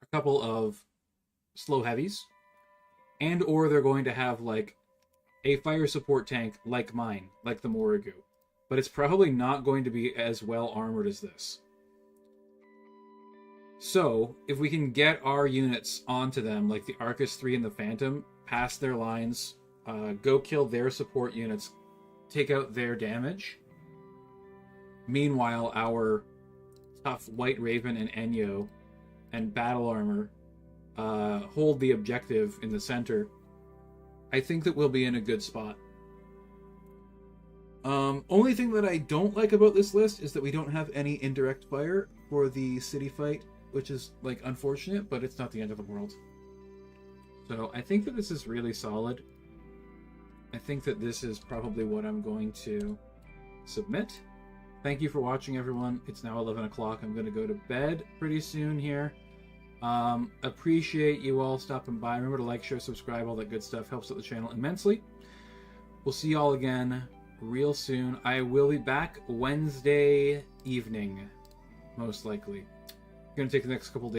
a couple of slow heavies, and or they're going to have like a fire support tank like mine, like the Morrigu. But it's probably not going to be as well armored as this. So, if we can get our units onto them, like the Arcus 3 and the Phantom, past their lines, go kill their support units, take out their damage. Meanwhile, our tough White Raven and Enyo and battle armor hold the objective in the center. I think that we'll be in a good spot. Only thing that I don't like about this list is that we don't have any indirect fire for the city fight, which is, like, unfortunate, but it's not the end of the world. So I think that this is really solid. I think that this is probably what I'm going to submit. Thank you for watching, everyone. It's now 11 o'clock. I'm going to go to bed pretty soon here. Appreciate you all stopping by. Remember to like, share, subscribe, all that good stuff. Helps out the channel immensely. We'll see you all again real soon. I will be back Wednesday evening, most likely. Going to take the next couple days.